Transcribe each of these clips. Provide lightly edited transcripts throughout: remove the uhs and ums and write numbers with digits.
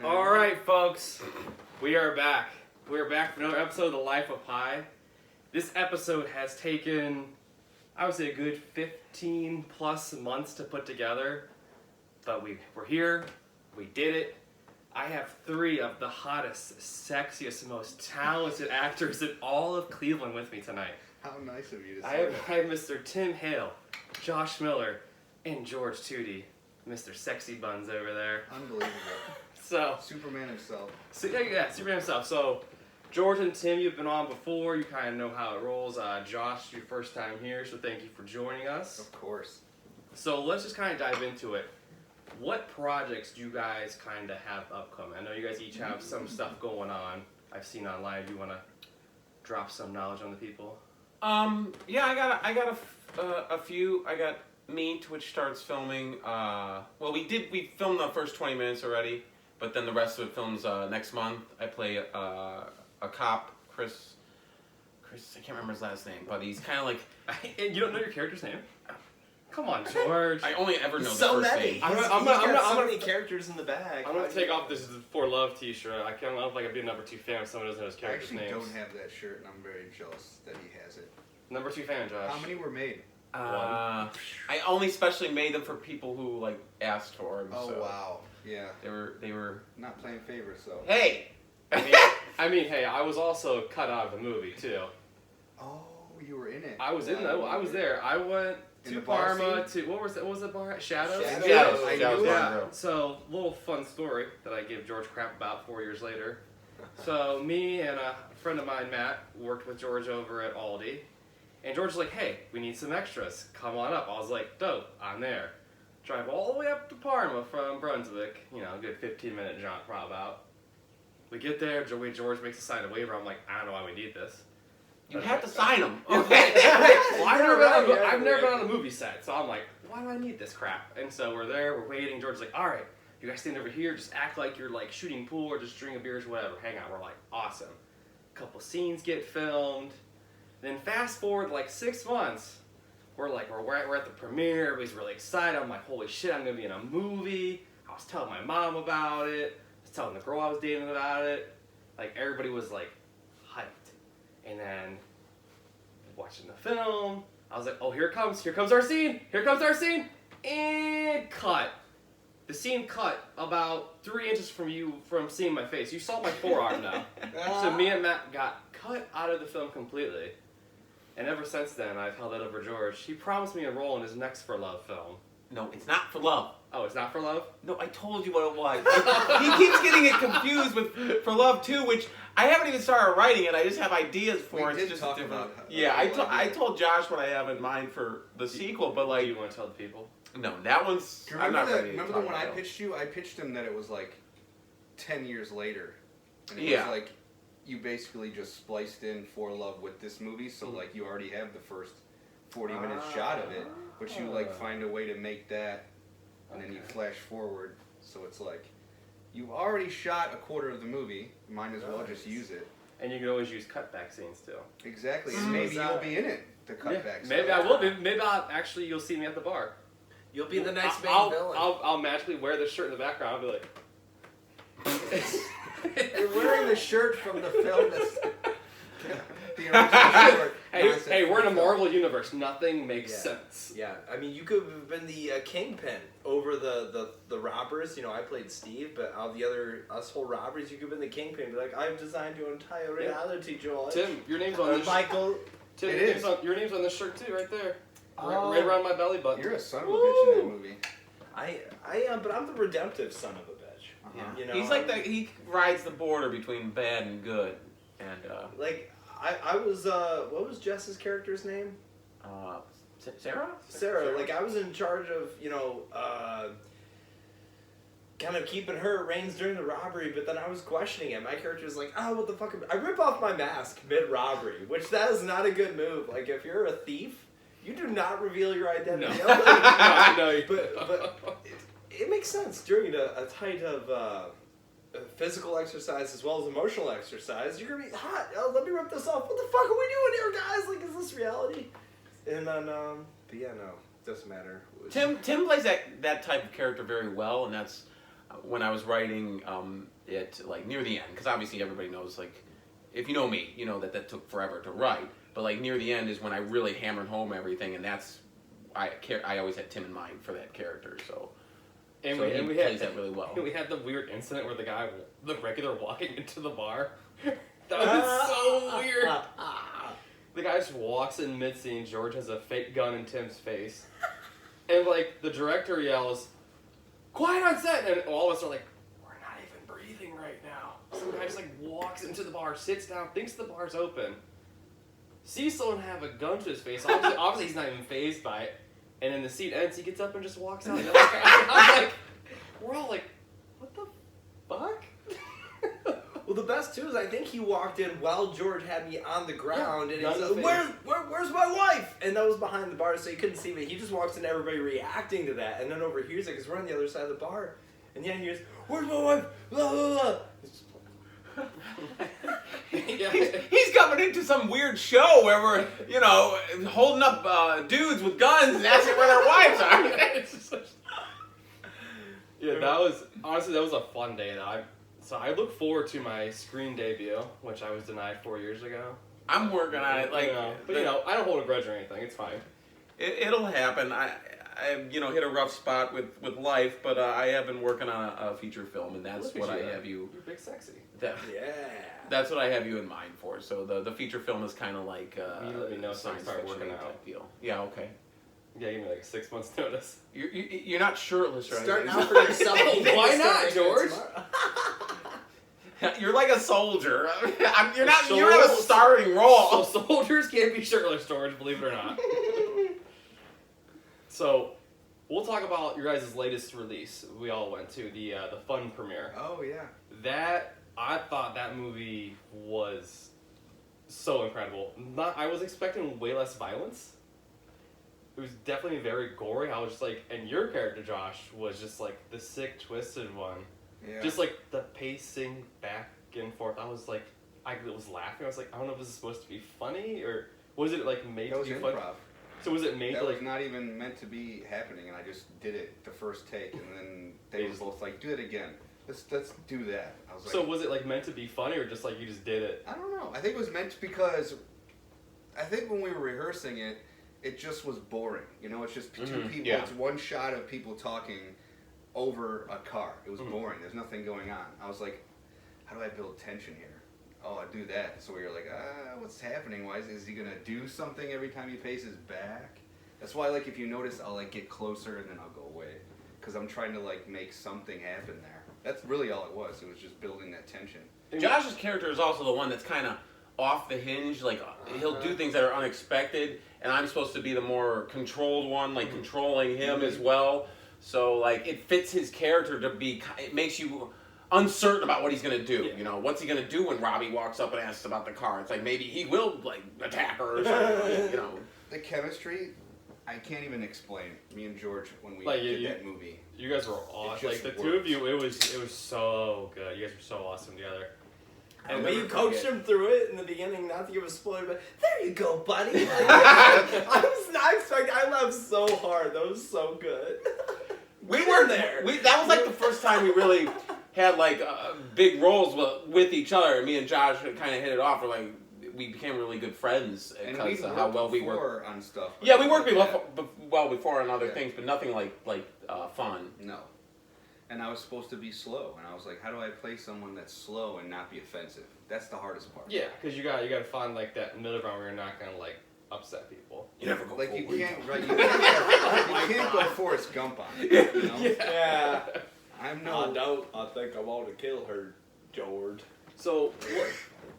All right, folks, we are back. We're back for another episode of the Lifeofpy. This episode has taken, I would say, a good 15 plus months to put together, but we're here. We did it. I have three of the hottest, sexiest, most talented actors in all of Cleveland with me tonight. How nice of you to say I have Mr. Tim Hale, Josh Miller, and George Tootie. Mr. Sexy Buns over there. Unbelievable. So Superman himself. So yeah, Superman himself. So George and Tim, you've been on before. You kind of know how it rolls. Josh, your first time here, so thank you for joining us. Of course. So let's just kind of dive into it. What projects do you guys kind of have upcoming? I know you guys each have some stuff going on. I've seen online. Do you want to drop some knowledge on the people? Yeah, I got a few. I got Meat, which starts filming. We filmed the first 20 minutes already, but then the rest of it films next month. I play a cop, Chris. I can't remember his last name, but he's kind of like. And you don't know your character's name? Come on, George. I only ever know the so first many. name. I'm got so many characters in the bag. I'm gonna take off this For Love t-shirt. I don't think I'd be a number 2 fan if someone doesn't know his I character's actually names. don't have that shirt, and I'm very jealous that he has it. Number 2 fan, Josh. How many were made? I only specially made them for people who like asked for them. Oh so wow, yeah. They were. Not playing favorites though. Hey. I mean, hey, I was also cut out of the movie too. Oh, you were in it. I was there. I went to Parma to what was the bar? Shadows. Shadows. I knew Yeah. So, little fun story that I give George crap about 4 years later. So, me and a friend of mine, Matt, worked with George over at Aldi. And George was like, hey, we need some extras. Come on up. I was like, dope, I'm there. Drive all the way up to Parma from Brunswick. You know, a good 15-minute jaunt probably about. We get there, George makes us sign a waiver. I'm like, I don't know why we need this. You have to sign them. Okay. Well, I've never been on a movie set, so I'm like, why do I need this crap? And so we're there, we're waiting. George's like, all right, you guys stand over here, just act like you're like shooting pool or just drinking beers, whatever. Hang out. We're like, awesome. A couple scenes get filmed. Then fast forward like 6 months, we're at the premiere. Everybody's really excited. I'm like, holy shit, I'm gonna be in a movie. I was telling my mom about it. I was telling the girl I was dating about it. Like everybody was like hyped. And then watching the film, I was like, oh, here comes our scene, and cut. The scene cut about 3 inches from seeing my face. You saw my forearm now. So me and Matt got cut out of the film completely. And ever since then, I've held that over George. He promised me a role in his next For Love film. No, it's not For Love. Oh, it's not For Love? No, I told you what it was. He keeps getting it confused with For Love 2, which I haven't even started writing it. I just have ideas for it. We It's did just talk different. about Yeah, I told Josh what I have in mind for the sequel, but like. Do you want to tell the people? No, that one's. Do you I'm remember not ready to remember talk the one I about it. pitched you? I pitched him that it was like 10 years later. And it Yeah. was like you basically just spliced in For Love with this movie, so like you already have the first 40-minute shot of it, but you like find a way to make that, and then you flash forward, so it's like you've already shot a quarter of the movie. Might as well just use it. And you can always use cutback scenes too. Exactly, and maybe you'll be in it. The cutbacks. Maybe I will be. Maybe you'll see me at the bar. You'll be the next main villain. I'll magically wear this shirt in the background. I'll be like. You're wearing the shirt from the film. The original short. Hey, we're in a Marvel universe. Nothing makes sense. Yeah, I mean, you could have been the kingpin over the robbers. You know, I played Steve, but all the other whole robbers, you could have been the kingpin. Be like, I've designed your entire reality, George. Tim, your name's on this. Michael. Tim, your name's on this shirt too, right there. Oh. Right around my belly button. You're a son of a bitch in that movie. I am, but I'm the redemptive son of a bitch. Uh-huh. You know, He's like he rides the border between bad and good, and like I was what was Jess's character's name? Sarah. Sarah. Like I was in charge of kind of keeping her at reins during the robbery, but then I was questioning it. My character was like, oh, what the fuck? I rip off my mask mid-robbery, which that is not a good move. Like, if you're a thief, you do not reveal your identity. No. But it makes sense during a time of physical exercise as well as emotional exercise. You're going to be hot. Oh, let me rip this off. What the fuck are we doing here, guys? Like, is this reality? And then, but yeah, no, doesn't matter. Tim plays that type of character very well, and that's when I was writing it like near the end, because obviously everybody knows, like, if you know me, you know that took forever to write. But like near the end is when I really hammered home everything, and that's I always had Tim in mind for that character. So And so we plays had that really well. We had the weird incident where the regular walking into the bar. That was so weird. The guy just walks in mid-scene. George has a fake gun in Tim's face. And, like, the director yells, "Quiet on set!" And all of us are like, we're not even breathing right now. Some guy just, like, walks into the bar, sits down, thinks the bar's open, sees someone have a gun to his face. Obviously he's not even fazed by it. And then the scene ends, he gets up and just walks out. And I'm like, we're all like, what the fuck? Well, the best too is I think he walked in while George had me on the ground, and he gun said, in the face. "Where's my wife?" And that was behind the bar, so you couldn't see me. He just walks in, everybody reacting to that, and then overhears it because we're on the other side of the bar, and yeah, he hears, "Where's my wife?" Blah blah blah. He's coming into some weird show where we're, you know, holding up dudes with guns and asking where their wives are. Yeah, that was a fun day. So I look forward to my screen debut, which I was denied 4 years ago. I'm working on it, like, but you know, I don't hold a grudge or anything. It's fine. It'll happen. I you know, hit a rough spot with life, but I have been working on a feature film, and that's what I have you. You're big sexy. That's what I have you in mind for. So the feature film is kind of like you let me know so I can start working out. Type deal. Yeah, okay. Yeah, give me like 6 months notice. You're not shirtless, right? Start now for yourself. Why not, George? You're like a soldier. You're not. You have a starring role. So soldiers can't be shirtless, George. Believe it or not. So, we'll talk about your guys' latest release. We all went to the Fun premiere. Oh yeah. I thought that movie was so incredible. I was expecting way less violence. It was definitely very gory. I was just like, and your character Josh was just like the sick, twisted one. Yeah. Just like the pacing back and forth. I was like, I was laughing. I was like, I don't know if this is supposed to be funny or was it like made That to was be improv. funny? So was it made That to was like? not even meant to be happening, and I just did it the first take, and then they were both like, "Do it again. Let's do that." I was like, So was it like meant to be funny or just like you just did it? I don't know. I think it was meant because I think when we were rehearsing it, it just was boring. You know, it's just two people. yeah. It's one shot of people talking over a car. It was boring. There's nothing going on. I was like, how do I build tension here? Oh, I do that. So you're like, what's happening? Why is he gonna do something every time he faces back? That's why, like, if you notice, I'll like get closer and then I'll go away because I'm trying to like make something happen there. That's really all it was. It was just building that tension. Josh's character is also the one that's kind of off the hinge. Like, he'll do things that are unexpected, and I'm supposed to be the more controlled one, like controlling him as well. So, like, it fits his character to be. It makes you uncertain about what he's gonna do. Yeah. You know, what's he gonna do when Robbie walks up and asks about the car? It's like maybe he will like attack her or something. You know, The chemistry, I can't even explain. Me and George when we Like, did that movie. You guys were awesome. Like just the two of worked. you, it was so good. You guys were so awesome together. And I'll when you never coached forget. him through it in the beginning, not to give a spoiler, but there you go, buddy. Like, I was not expecting. I laughed so hard. That was so good. we were there. That was like the first time we really had like big roles with each other. Me and Josh kind of hit it off. We're like, we became really good friends And because we of how well we worked. before on stuff. Yeah, we worked like well before on other Yeah. things, but nothing like fun. No. And I was supposed to be slow, and I was like, how do I play someone that's slow and not be offensive? That's the hardest part. Yeah, because you got to find like that middle ground where you're not gonna like upset people. You never go Like you forward. can't, right? You can't go Forrest Gump on it. You know? Yeah. I'm No, no. don't. I think I want to kill her, George. So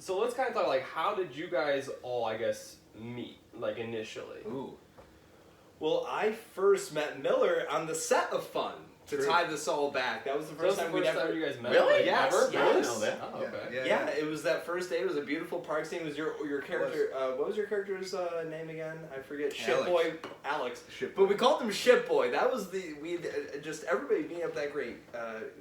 let's kind of talk like how did you guys all I guess meet like initially? Ooh. Well, I first met Miller on the set of Fun. To True. tie this all back, that was the So that's first the time we first ever. time you guys met? Really? Like, Yes, ever? yes. I didn't know that. Oh, okay. Yeah, it was that first day. It was a beautiful park scene. It was your character. What was your character's name again? I forget. Ship Alex. Boy Alex. Ship But we called him Ship Boy. That was we just everybody being up that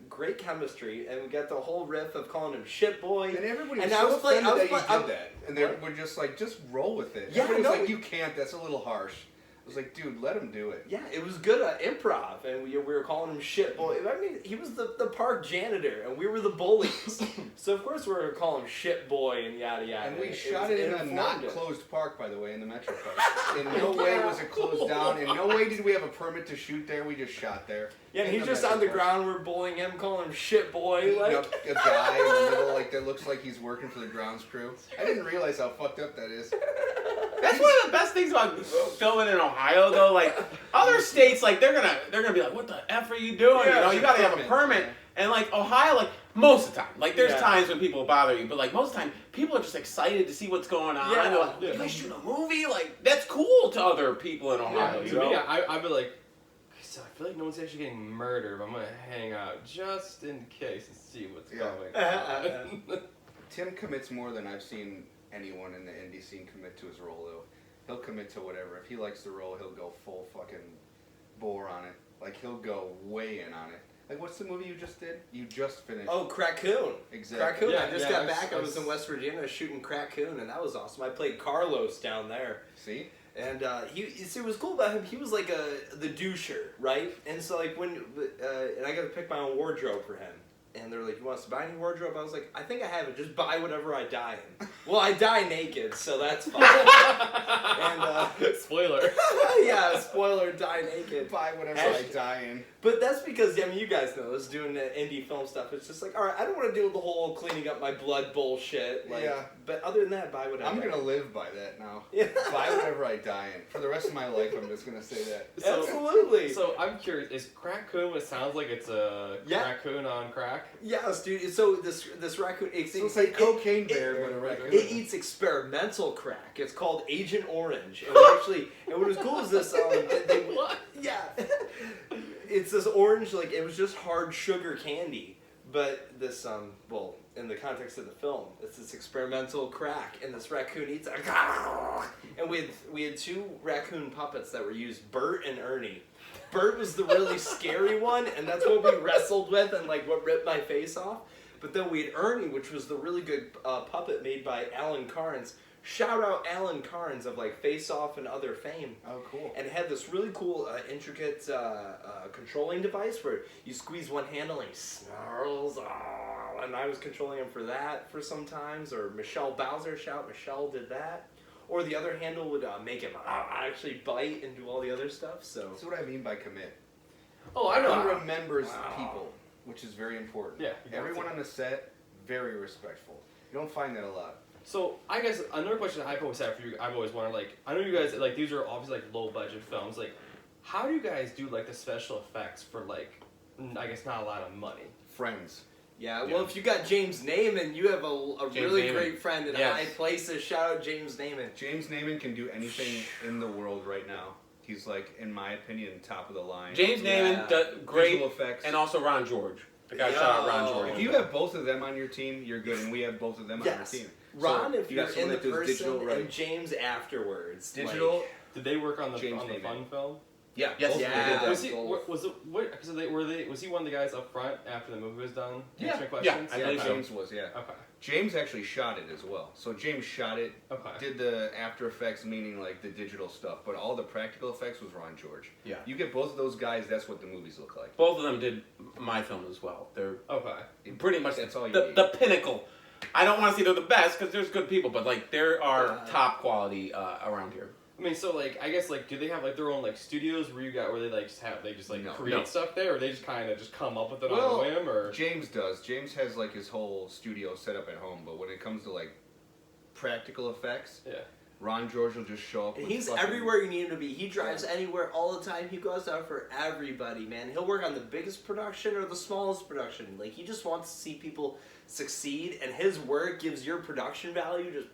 great chemistry, and we got the whole riff of calling him Ship Boy. And everybody And was I so was playing- offended I was that you play- did that. And they were just like, just roll with it. Yeah, Everybody was no, like, we- you can't. That's a little harsh. I was like, dude, let him do it. Yeah, it was good improv, and we were calling him shit boy. I mean, he was the park janitor, and we were the bullies. So of course we were gonna call him shit boy and yada yada. And we shot it in a not closed park, by the way, in the Metro Park. In no way was it closed down. In no way did we have a permit to shoot there. We just shot there. Yeah, and he's just on the ground. We're bullying him, calling him shit boy. Like a guy in the middle, like that looks like he's working for the grounds crew. I didn't realize how fucked up that is. That's one of the best things about filming in Ohio, though. Like other states, like they're gonna be like, "What the f are you doing?" Yeah, you gotta have a permit. And like Ohio, like most of the time, like there's times when people bother you, but like most of the time, people are just excited to see what's going on. Yeah. They're like, "You guys shoot a movie?" Like that's cool to other people in Ohio. To me, I'd be like, so I feel like no one's actually getting murdered, but I'm gonna hang out just in case and see what's going on. Tim commits more than I've seen anyone in the indie scene commit to his role, though. He'll commit to whatever. If he likes the role, he'll go full fucking bore on it. Like, he'll go way in on it. Like, what's the movie you just did? You just finished. Oh, Crackoon. Exactly. Crackoon. I just got back. I was in West Virginia shooting Crackoon, and that was awesome. I played Carlos down there. See? And it was cool about him. He was like the doucher, right? And so like and I got to pick my own wardrobe for him. And they're like, "You want us to buy any wardrobe?" I was like, "I think I have it. Just buy whatever I die in." Well, I die naked, so that's fine. And spoiler. Yeah, spoiler. Die naked. Buy whatever I die in. But that's because you guys know this. Doing the indie film stuff, it's just like, all right, I don't want to deal with the whole cleaning up my blood bullshit. Like, but other than that, buy whatever. I'm gonna live by that now. Yeah. Buy whatever I die in. For the rest of my life, I'm just gonna say that. So, absolutely. So I'm curious, is Crackoon what sounds like it's a raccoon on crack? Yes, dude. So this raccoon, it's like cocaine bear, but a raccoon. It eats experimental crack. It's called Agent Orange. And what was cool is this. What? Yeah. It's this orange, like it was just hard sugar candy, but this well, in the context of the film, it's this experimental crack, and this raccoon eats it. And we had two raccoon puppets that were used, Bert and Ernie. Bert was the really scary one, and that's what we wrestled with, and like what ripped my face off. But then we had Ernie, which was the really good puppet made by Alan Carnes. Shout out Alan Carnes of like Face Off and other fame. Oh, cool. And it had this really cool, intricate controlling device where you squeeze one handle and he snarls. Oh, and I was controlling him for that for some times. Or Michelle Bowser, Michelle did that. Or the other handle would make him actually bite and do all the other stuff. So that's what I mean by commit. Oh, I know. He remembers people, which is very important. Yeah. Everyone on the set, very respectful. You don't find that a lot. So I guess another question I've always had for you, I've always wondered, like, I know you guys, like, these are obviously like low budget films. Like, how do you guys do like the special effects for like, I guess not a lot of money? Friends. Yeah, well, if you got James Naiman, you have a really great friend in high places. Shout out James Naiman. James Naiman can do anything in the world right now. He's like, in my opinion, top of the line. James Naiman does great visual effects, and also Ron George. The guy shout out Ron George. If you have both of them on your team, you're good, and we have both of them on our team. Ron, so if you're in the person, digital, and James afterwards. Digital. Like, did they work on the James fun film? Yeah. Yes. Yeah. Was he? Was he one of the guys up front after the movie was done? Answering questions? I believe James was. Yeah. Okay. James actually shot it as well. So James shot it. Okay. Did the After Effects, meaning like the digital stuff, but all the practical effects was Ron George. Yeah. You get both of those guys, that's what the movies look like. Both of them did my film as well. They're pretty much that's all you need. The pinnacle. I don't want to say they're the best because there's good people, but like there are top quality around here. I mean, so like, I guess like, do they have like their own like studios where they like create stuff there, or they just kind of just come up with it on a whim, or? James does. James has like his whole studio set up at home, but when it comes to like practical effects, Ron George will just show up. He's everywhere you need him to be. He drives anywhere all the time. He goes out for everybody, man. He'll work on the biggest production or the smallest production. Like, he just wants to see people succeed, and his work gives your production value just...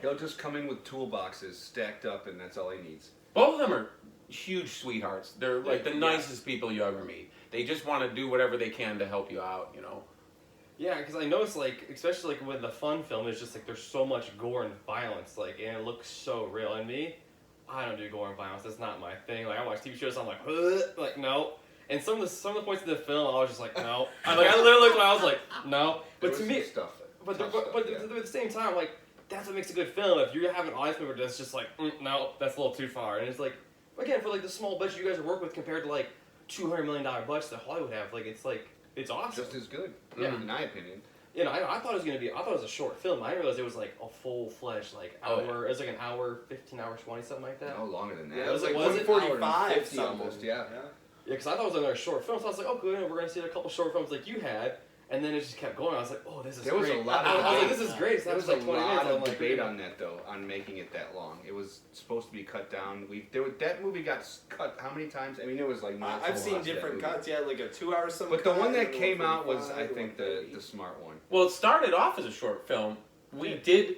He'll just come in with toolboxes stacked up, and that's all he needs. Both of them are huge sweethearts. They're like the nicest people you ever meet. They just want to do whatever they can to help you out, you know. Yeah, because I noticed, like, especially like with the fun film, it's just like there's so much gore and violence, like, and it looks so real. And me, I don't do gore and violence. That's not my thing. Like, I watch TV shows, I'm like no. And some of the points in the film, I was just like, no. I literally looked, I was like, no. But to me, but at the same time, like, that's what makes a good film. If you have an audience member that's just like, no, that's a little too far, and it's like, again, for like the small budget you guys work with compared to like $200 million budgets that Hollywood have, it's awesome. Just as good, Yeah. in my opinion. I thought it was a short film. I didn't realize it was like a full-fledged hour. Oh, yeah. It was like an hour, 15 hours, 20, something like that. No, longer than that. Yeah, it was Was like it 145 50 something. almost, yeah. Yeah, because I thought it was another short film, so I was like, oh, good, we're gonna see a couple short films like you had, and then it just kept going. I was like, oh, this is There was great. a lot of I was like, debate. this is great. So There that was was like a 20 minutes. lot I'm of like, debate on that though, on making it that long. It was supposed to be cut down. That movie got cut how many times? I mean, it was like I've seen different cuts. Yeah, like a 2 hour something. But the one that came out was, I think, the smart one. Well, it started off as a short film. We did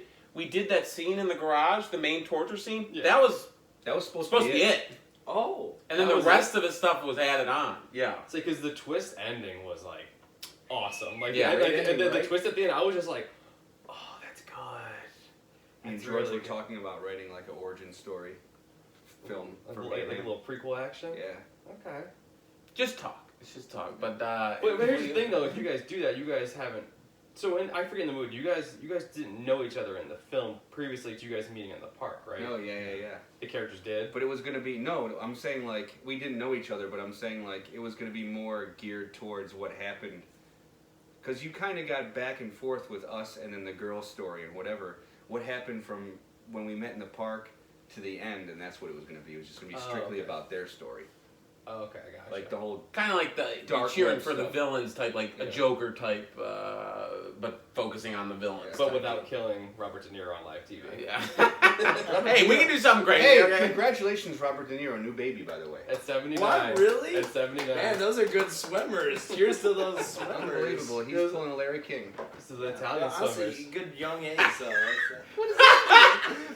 that scene in the garage, the main torture scene. Yeah. That was supposed to be it. Oh. And then That the was rest of his stuff was added on. Yeah. It's like, because the twist ending was like awesome. Like, Yeah, the twist at the end, I was just like, oh, that's good. And That's George really were good. talking about writing like an origin story film for like a Batman. little prequel action. Yeah. Okay. Just talk. It's just talk. But But here's the thing, though. If you guys do that, you guys haven't. So I forget in the movie, you guys didn't know each other in the film previously to you guys meeting in the park, right? No, yeah. The characters did. But it was gonna be I'm saying like we didn't know each other, but I'm saying like it was gonna be more geared towards what happened, because you kind of got back and forth with us and then the girl story and what happened from when we met in the park to the end, and that's what it was gonna be. It was just gonna be strictly about their story, Oh, okay, I gotcha. like the whole kind of like the Dark cheering web for the stuff. villains type, like a Yeah. Joker type, but focusing on the villains. But type. without killing Robert De Niro on live TV. Yeah. Hey, we can do something crazy. Hey, okay? congratulations, Robert De Niro, new baby, by the way. At 79. What, really? At 79. Man, those are good swimmers. Cheers to those swimmers. Unbelievable. He's pulling a Larry King. This is the Italian honestly, swimmers. good young age, so.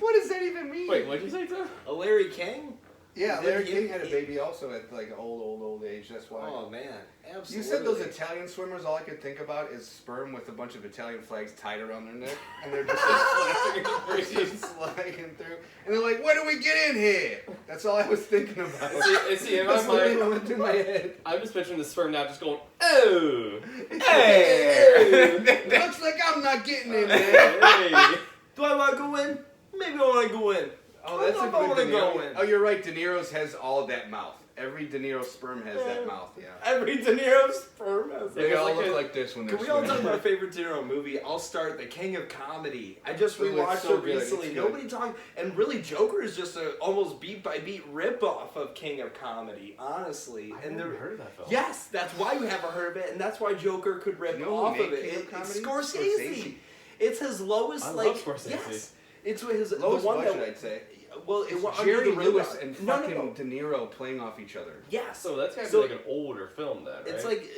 What does that even mean? Wait, what'd you say, Tom? A Larry King? Yeah, Did Larry he- King had a baby also at like old age. That's why. Oh, man. Absolutely. You said those Italian swimmers. All I could think about is sperm with a bunch of Italian flags tied around their neck, and they're just sliding through. And they're like, "Where do we get in here?" That's all I was thinking about. See, in my That's what mind, went through my head. I'm just picturing the sperm now just going, oh! Hey, looks like I'm not getting in there. Hey! Do I want to go in? Maybe I want to go in. Oh, I that's don't a know if I good wanna De go Niro. in. Oh, you're right. De Niro's has all that mouth. Every De Niro sperm has that mouth. Yeah. Every De Niro sperm has They Yeah, all like look a- like this when they're Can we all talk swimming. about my favorite De Niro movie? I'll start The King of Comedy. I just Ooh, it's rewatched so it good. recently. It's good. Nobody talked, and really, Joker is just a almost beat by beat rip off of King of Comedy. Honestly, I've and never there- heard of that film. yes, that's why you haven't heard of it, and that's why Joker could rip You know who off made of it. King of It's Comedy? Scorsese. It's his lowest, I love like Scorsese. yes. It's his Lowest the one budget, that I'd say. well, it It's was Jerry under the radar. Lewis and No, fucking no, no. De Niro playing off each other. Yes. So that's gotta So be like an older film then, right? it's like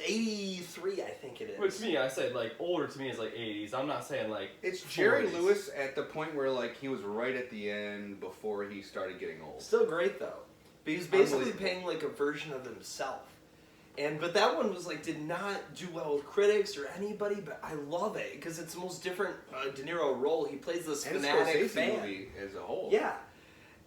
83, I think it is. But to me, I said like older to me is like 80s. I'm not saying like It's Jerry 40s. Lewis at the point where like he was right at the end before he started getting old. Still great though. But he's basically Unbelievable. paying like a version of himself. But that one was like did not do well with critics or anybody. But I love it because it's the most different De Niro role. He plays this And fanatic Scorsese fan. movie as a whole. Yeah,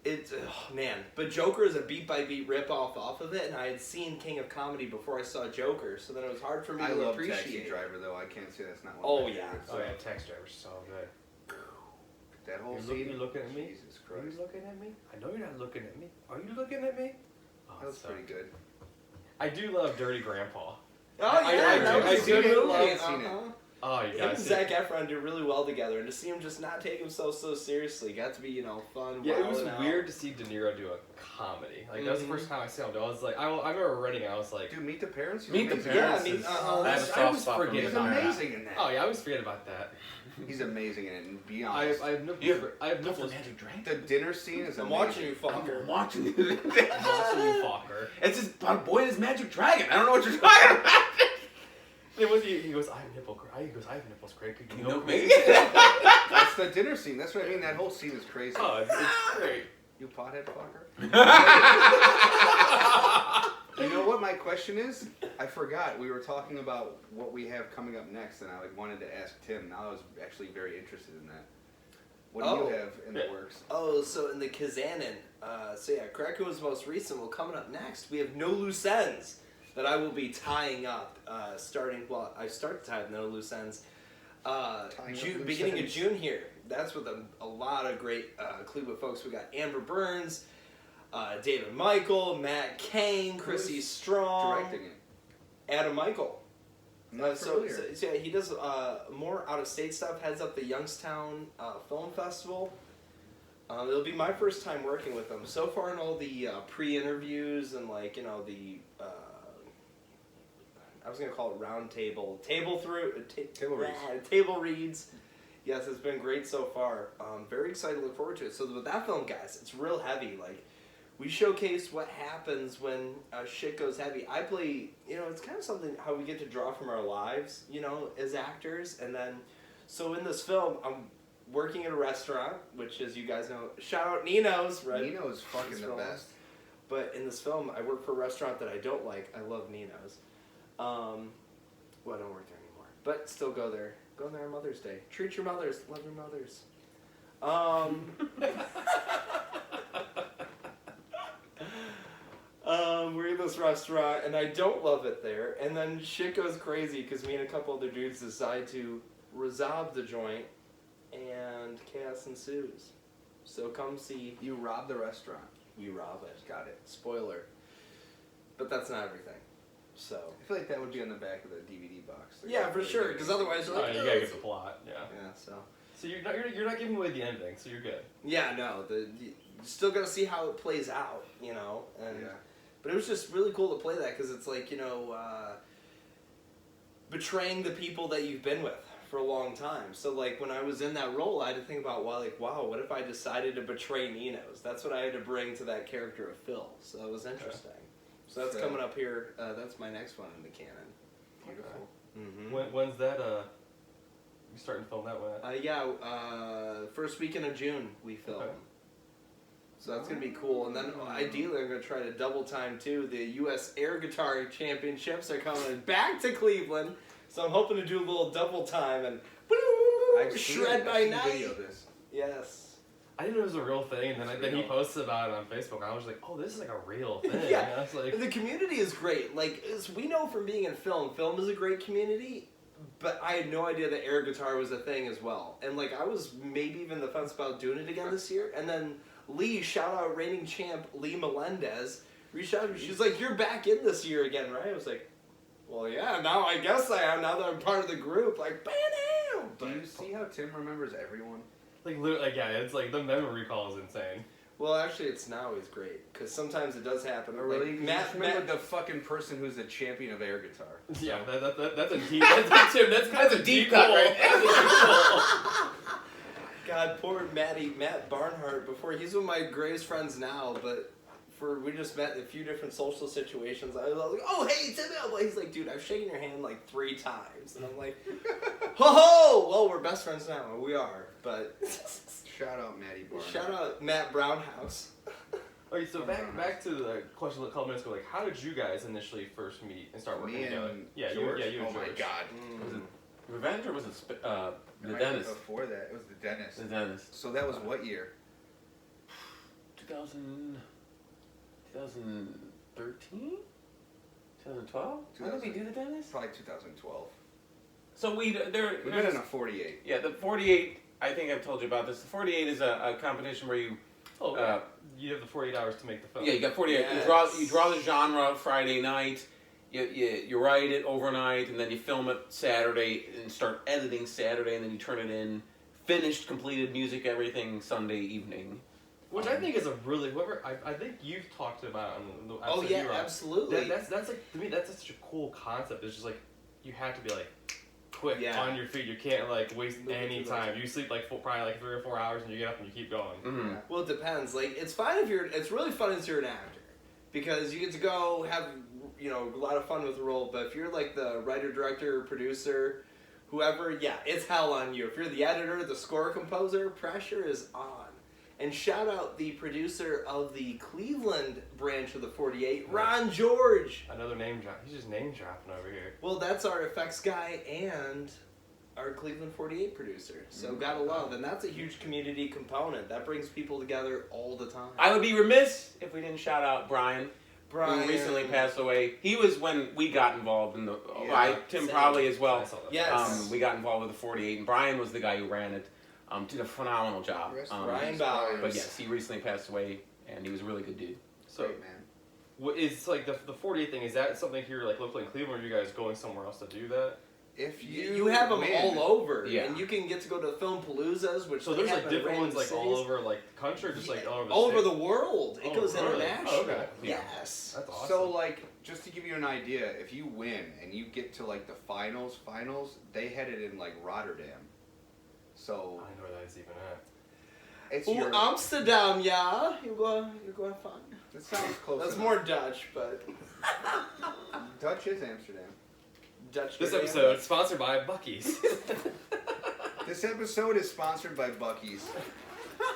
it's man. But Joker is a beat by beat rip off of it, and I had seen King of Comedy before I saw Joker, so then it was hard for me I to love appreciate. Taxi it. Driver though. I can't say that's not one. Oh, of my yeah. favorites. Oh yeah, Taxi Driver's so good. That whole You scene. looking at me? Jesus Are Christ. you looking at me? I know you're not looking at me. Are you looking at me? Oh, That was so- pretty good. I do love Dirty Grandpa. Oh I yeah, do. that was I a do good movie. love seeing it. Uh-huh. Oh, you Him guys. and Zac Efron do really well together, and to see him just not take himself so seriously, got to be fun. Yeah, it was wilding out. weird to see De Niro do a comedy. Like that was the Mhm. first time I saw him. I was like, I remember renting it. I was like, Dude, Meet the Parents. He's Meet the amazing. Parents. Yeah, I mean, is- uh-huh. I have a I soft always spot for forget Meet He's the about Parents. amazing in that. oh yeah, I always forget about that. He's amazing in it. And be I honest. have nipples. You I have Puff the nipples. Magic Dragon? The dinner scene is I'm amazing. watching you, I'm fucker. watching I'm watching you, fucker. It's just about a boy and his magic dragon. I don't know what you're talking about. It was he goes, I have nipple crack. He goes, I have nipples crack. Can you milk me? That's the dinner scene. That's what I mean. That whole scene is crazy. Oh, it's great. You pothead fucker. You know what my question is? I forgot. We were talking about what we have coming up next, and I wanted to ask Tim. Now I was actually very interested in that. What do Oh. you have in the Yeah. works? Oh, so in the Kazanin, Krakow most recent. Well, coming up next, we have No Loose Ends that I will be tying up, I start to tie up No Loose Ends, Tying up loose beginning ends. of June here. That's with a lot of great Cleveland folks. We got Amber Burns, David Michael, Matt Cain, Chrissy Strong, Directing it. Adam Michael. Not familiar. So yeah, he does more out-of-state stuff. Heads up the Youngstown Film Festival. It'll be my first time working with him. So far in all the pre-interviews and like the I was gonna call it round table table reads. Table reads. Yes, it's been great so far. Very excited to look forward to it. So with that film, guys, it's real heavy. Like, we showcase what happens when shit goes heavy. I play, it's kind of something how we get to draw from our lives, as actors. And then, so in this film, I'm working at a restaurant, which, as you guys know, shout out Nino's, right? Nino's fucking the best. But in this film, I work for a restaurant that I don't like. I love Nino's. Well, I don't work there anymore. But still go there. Go there on Mother's Day. Treat your mothers. Love your mothers. We're in this restaurant, and I don't love it there. And then shit goes crazy because me and a couple other dudes decide to resolve the joint, and chaos ensues. So come see. You rob the restaurant. We rob it. Got it. Spoiler. But that's not everything. So. I feel like that would be on the back of the DVD box. Yeah, for sure. Because otherwise, you're like, you gotta get the plot. Yeah. Yeah. So. So you're not giving away the ending, so you're good. Yeah. No. You still gotta see how it plays out. And. Yeah. But it was just really cool to play that because it's like betraying the people that you've been with for a long time. So like when I was in that role, I had to think about wow, what if I decided to betray Nino's? That's what I had to bring to that character of Phil. So it was interesting. So that's coming up here. That's my next one in the canon. Beautiful. Mm-hmm. When's that? You starting to film that one? First weekend of June we film. Okay. So that's going to be cool. And then ideally I'm going to try to double time too. The U.S. Air Guitar Championships are coming back to Cleveland. So I'm hoping to do a little double time and shred by night. Video of this. Yes. I didn't know it was a real thing, and then he posted about it on Facebook, and I was like, oh, this is like a real thing. Yeah. And I was like, The community is great. Like, as we know from being in film is a great community, but I had no idea that air guitar was a thing as well. And like, I was maybe even the fence about doing it again this year, and then Lee, shout out reigning champ Lee Melendez, reached out to me. She's like, you're back in this year again, right? I was like, well, yeah, now I guess I am, now that I'm part of the group. Like, bam! Do you see how Tim remembers everyone? like literally, like, yeah, it's like the memory recall is insane. Well, actually, it's now he's great, because sometimes it does happen. Oh, really? Like, Matt, the fucking person who's the champion of air guitar. Yeah, that's a deep. That's a deep cut, right? God, poor Matt Barnhart. Before he's one of my greatest friends now, but we just met in a few different social situations. I was like, "Oh, hey, Tim Elba." He's like, "Dude, I've shaken your hand like 3 times," and I'm like, "Ho ho!" Well, we're best friends now. We are, but Shout out Matty Barnhart. shout out Matt Brownhouse. Okay, so back to the question a couple minutes ago. Like, how did you guys initially first meet and start working Me together? and Yeah, George. you and Oh my George. god. Was it Revenge or was it the It might be dentist? Before that, it was the dentist. The dentist. So that was what year? 2013? 2012? When did we do the dentist? Probably 2012. So we met in a 48. Yeah, the 48. I think I've told you about this. The 48 is a competition where you. Oh, you have the 48 hours to make the film. Yeah, you got 48. Yes. You draw the genre Friday night. You write it overnight, and then you film it Saturday and start editing Saturday, and then you turn it in, finished, completed music, everything Sunday evening. Which I think is a really I think you've talked about on the Oh episode yeah, you were on. absolutely. That's like, to me, that's such a cool concept. It's just like you have to be like quick on your feet. You can't like waste any time. You sleep like probably like 3 or 4 hours, and you get up and you keep going. Mm-hmm. Yeah. Well, it depends. Like, it's fine if it's really fun if you're an actor, because you get to go have a lot of fun with the role. But if you're like the writer, director, producer, whoever, yeah, it's hell on you. If you're the editor, the score composer, pressure is on. And shout out the producer of the Cleveland branch of the 48, Ron George. Another name drop. He's just name dropping over here. Well, that's our effects guy and our Cleveland 48 producer. So gotta love. And that's a huge community component. That brings people together all the time. I would be remiss if we didn't shout out Brian. Who recently passed away. He was when we got involved in the. Tim probably as well. Yes. We got involved with the 48, and Brian was the guy who ran it. Did a phenomenal job. Brian Bowers. But yes, he recently passed away, and he was a really good dude. So, great, man. what is like the 48 thing? Is that something here like locally in Cleveland? Or are you guys going somewhere else to do that? If You have them win, all over, Yeah. and you can get to go to film paloozas, which So they there's have like in different ones random like all cities. over like the country, or just like all over the all over state? the world. It Oh, goes really? international. Oh, okay. Yeah. Yes. That's awesome. So like, just to give you an idea, if you win and you get to like the finals, they had it in like Rotterdam. So I know where that is even at. it's Ooh, your. Amsterdam, yeah. You go have fun. It sounds close. That's enough. more Dutch, but Dutch is Amsterdam. Dutch. This Grenada. episode is sponsored by Buc-ee's. This episode is sponsored by Buc-ee's.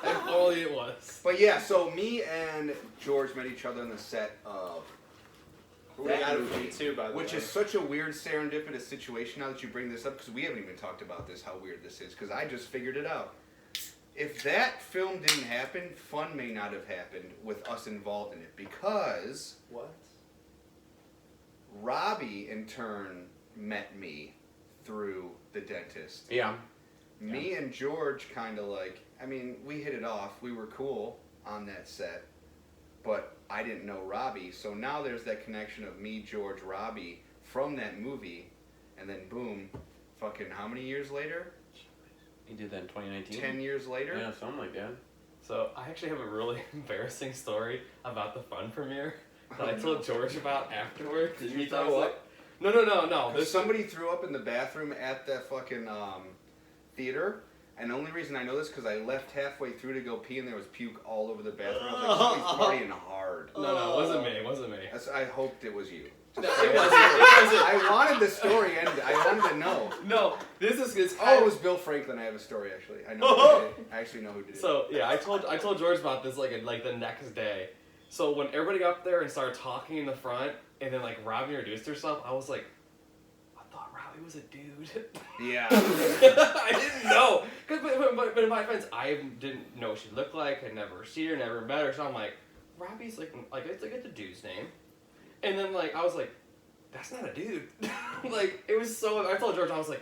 If only it was. But yeah, so me and George met each other on the set of We that got it movie, from too, by the which way. is such a weird serendipitous situation now that you bring this up, because we haven't even talked about this, how weird this is, because I just figured it out. If that film didn't happen, fun may not have happened with us involved in it, because What? Robbie, in turn, met me through the dentist. Yeah. Me and George kind of like, I mean, we hit it off. We were cool on that set, but I didn't know Robbie. So now there's that connection of me, George, Robbie from that movie, and then boom, fucking how many years later? He did that in 2019. 10 years later? Yeah, something like that. So I actually have a really embarrassing story about the Fun premiere that I told George about afterwards. Did you He throw was up? Like, no. Because somebody threw up in the bathroom at that fucking theater. And the only reason I know this because I left halfway through to go pee and there was puke all over the bathroom. I was like, somebody's partying hard. No, it wasn't me. I hoped it was you. No, it wasn't. I wanted the story ended. I wanted to know. No, this is it's Oh, it was Bill Franklin. I have a story actually. I know. Who did it. I actually know who did it. So yeah, I told George about this like the next day. So when everybody got up there and started talking in the front, and then like Robbie introduced herself, I was like, I thought Robbie was a dude. Yeah. I didn't know, but in my defense, I didn't know what she looked like. I'd never seen her, never met her. So I'm like, Robbie's like it's like a dude's name, and then like I was like, that's not a dude. Like it was so. I told George, I was like,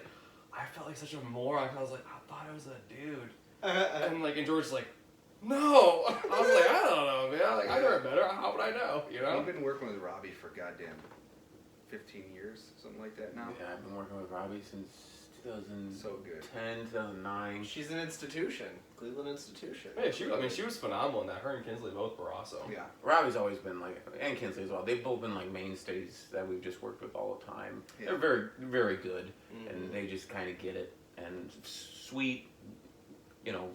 I felt like such a moron. I was like, I thought it was a dude, and George's like, no. I was like, I don't know, man. Like I never met her. How would I know? You know. I've been working with Robbie for goddamn 15 years, something like that now. Yeah, I've been working with Robbie since 2010, So good. 2009. She's an institution, Cleveland institution. Yeah, she was phenomenal in that. Her and Kinsley both were awesome. Yeah. Robbie's always been like, and Kinsley as well. They've both been like mainstays that we've just worked with all the time. Yeah. They're very, very good, Mhm. and they just kind of get it. And sweet,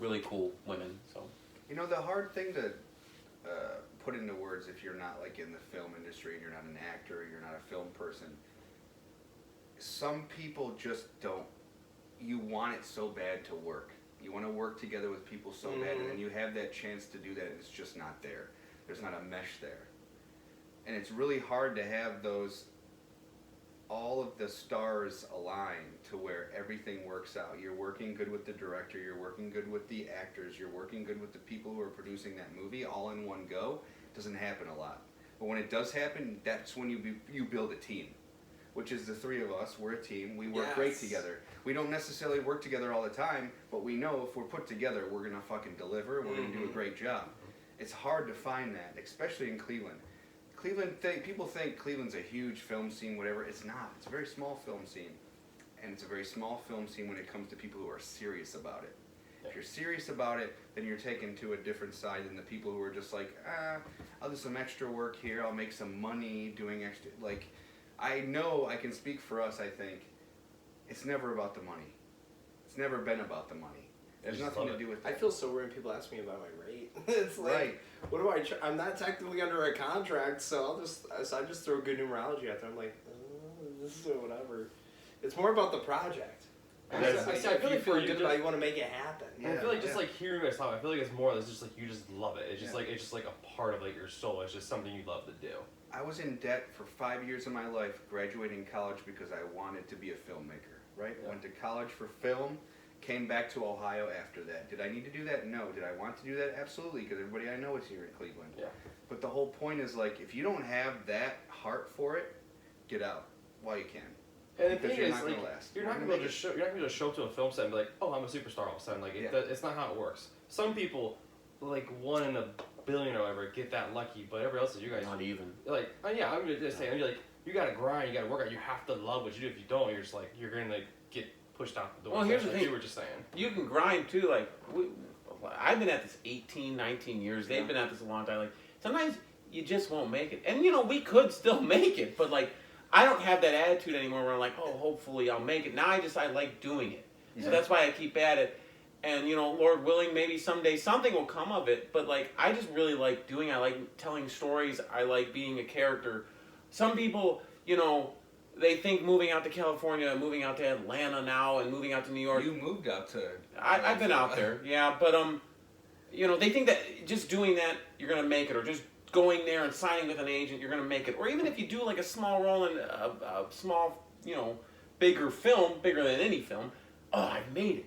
really cool women. So You know, the hard thing to put into words if you're not like in the film industry and you're not an actor, you're not a film person. Some people just don't. You want it so bad to work. You want to work together with people so bad, and then you have that chance to do that, and it's just not there. There's not a mesh there, and it's really hard to have all of the stars align to where everything works out. You're working good with the director, you're working good with the actors, you're working good with the people who are producing that movie all in one go. Doesn't happen a lot. But when it does happen, that's when you build a team, which is the three of us. We're a team. We work great together. We don't necessarily work together all the time, but we know if we're put together, we're going to fucking deliver, we're going to do a great job. It's hard to find that, especially in Cleveland. People think Cleveland's a huge film scene, whatever. It's not. It's a very small film scene. And it's a very small film scene when it comes to people who are serious about it. If you're serious about it, then you're taken to a different side than the people who are just like, I'll do some extra work here, I'll make some money doing extra. Like, I know I can speak for us, I think. It's never about the money. It's never been about the money. There's nothing to do with that. I feel so weird when people ask me about my rate. It's like, Right. what do I'm not technically under a contract, so I just throw good numerology out there. I'm like, this is whatever. It's more about the project. I I feel feel like for good you, about it, you want to make it happen. I feel like just Yeah. like hearing you guys talk, I feel like it's more. It's just like you just love it. It's just Yeah. like it's just like a part of like your soul. It's just something you love to do. I was in debt for 5 years of my life, graduating college because I wanted to be a filmmaker, right? Yeah. Went to college for film, came back to Ohio after that. Did I need to do that? No. Did I want to do that? Absolutely, because everybody I know is here in Cleveland. Yeah. But the whole point is, like, if you don't have that heart for it, get out while you can. And the Because thing you're is, not like, gonna last. you're You're not not gonna be gonna able to show. You're not gonna be able to show up to a film set and be like, "Oh, I'm a superstar all of a sudden." Like, Yeah. it's not how it works. Some people, like one in a billionaire or whatever get that lucky, but everybody else is you guys. Not even. Like, yeah, I'm just saying, you're like, you gotta grind, you gotta work out, you have to love what you do. If you don't, you're just like, you're gonna get pushed out the door. Well, here's the like thing. you were just saying. You can grind too. Like, I've been at this 18, 19 years. They've been at this a long time. Like, sometimes you just won't make it. And, we could still make it. But, like, I don't have that attitude anymore where I'm like, oh, hopefully I'll make it. Now I like doing it. Yeah. So that's why I keep at it. And, Lord willing, maybe someday something will come of it. But, like, I just really like doing it. I like telling stories. I like being a character. Some people, they think moving out to California, moving out to Atlanta now, and moving out to New York. You moved out to... I've been out there, yeah. But, they think that just doing that, you're going to make it. Or just going there and signing with an agent, you're going to make it. Or even if you do, like, a small role in a small, bigger film, bigger than any film, oh, I've made it.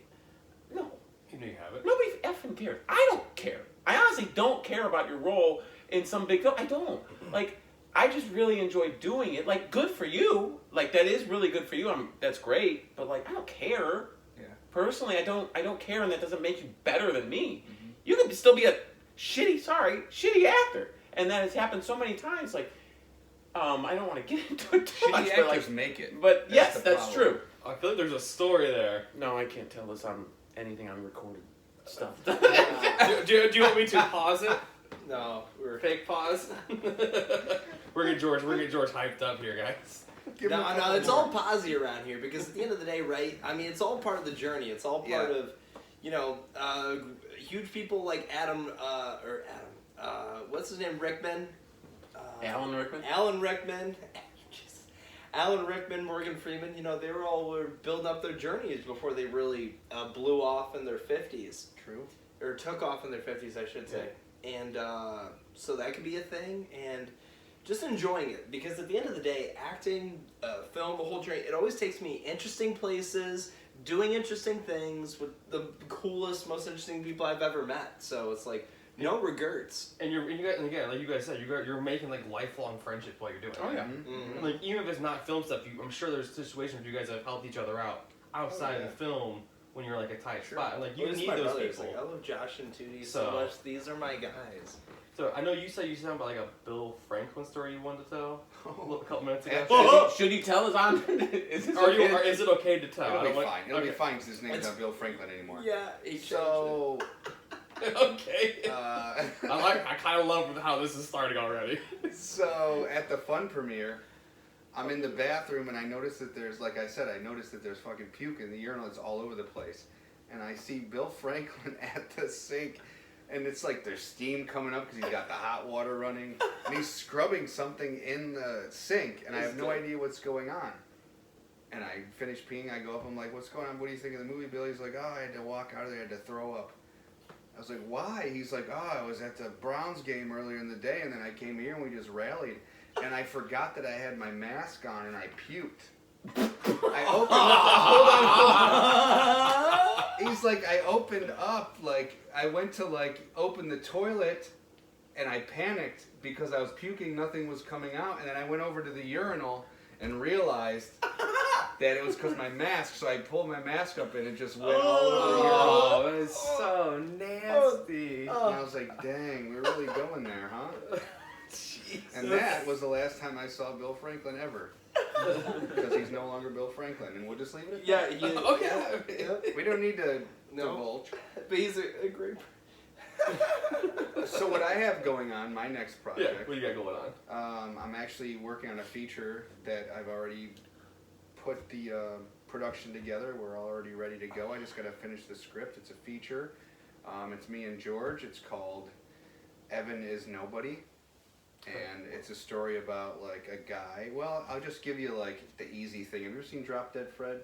No. You know you have it. Nobody effing cares. I don't care. I honestly don't care about your role in some big film. I don't. Like, I just really enjoy doing it. Like, good for you. Like, that is really good for you. That's great. But, like, I don't care. Yeah. Personally, I don't care, and that doesn't make you better than me. Mm-hmm. You could still be a shitty actor. And that has happened so many times. Like, I don't want to get into it too much. Shitty actors make it. But yes, that's true. I feel like there's a story there. No, I can't tell this on anything on recorded stuff. do you want me to pause it? No, we're Fake pause. We're gonna get George hyped up here, guys. No, it's all posy around here because at the end of the day, right? I mean, it's all part of the journey. It's all part of, huge people like what's his name? Rickman. Alan Rickman. Alan Rickman, Morgan Freeman. They were building up their journeys before they really blew off in their 50s. True. Or took off in their 50s, I should say. And so that could be a thing, and just enjoying it, because at the end of the day, acting, film, the whole journey, it always takes me interesting places, doing interesting things with the coolest, most interesting people I've ever met. So it's like, no regrets. And again, like you guys said, you're making like lifelong friendship while you're doing it. Oh yeah. Mm-hmm. Like even if it's not film stuff, I'm sure there's situations where you guys have helped each other out outside of the film when you're like a tight spot. And like you need those people. Like, I love Josh and Tootie so much. These are my guys. So I know you said you sound about like a Bill Franklin story you wanted to tell a couple minutes ago. Should he tell us on? Is it okay to tell? It'll be fine. It'll be fine because his name's not Bill Franklin anymore. Yeah. So. Okay. I kind of love how this is starting already. So at the Fun premiere, I'm in the bathroom and I notice that there's, like I said, there's fucking puke in the urinal. It's all over the place, and I see Bill Franklin at the sink, and it's like there's steam coming up because he's got the hot water running, and he's scrubbing something in the sink, and I have no idea what's going on. And I finish peeing. I go up. I'm like, "What's going on? What do you think of the movie?" Billy's like, "Oh, I had to walk out of there. I had to throw up." I was like, why? He's like, oh, I was at the Browns game earlier in the day, and then I came here and we just rallied. And I forgot that I had my mask on, and I puked. I opened up. He's like, I opened up, like, I went to, like, open the toilet, and I panicked because I was puking, nothing was coming out. And then I went over to the urinal and realized that it was because my mask, so I pulled my mask up and it just went all over the urinal. Oh, that is so nasty. And I was like, dang, we're really going there, huh? Jesus. And that was the last time I saw Bill Franklin ever. Because he's no longer Bill Franklin. And we'll just leave it at that. Okay. We don't need to divulge. But he's a great... So what I have going on, my next project... Yeah, what do you got going on? I'm actually working on a feature that I've already put the production together. We're already ready to go. I just got to finish the script. It's a feature. It's me and George. It's called Evan is Nobody. And it's a story about, like, a guy. Well, I'll just give you, like, the easy thing. Have you ever seen Drop Dead Fred?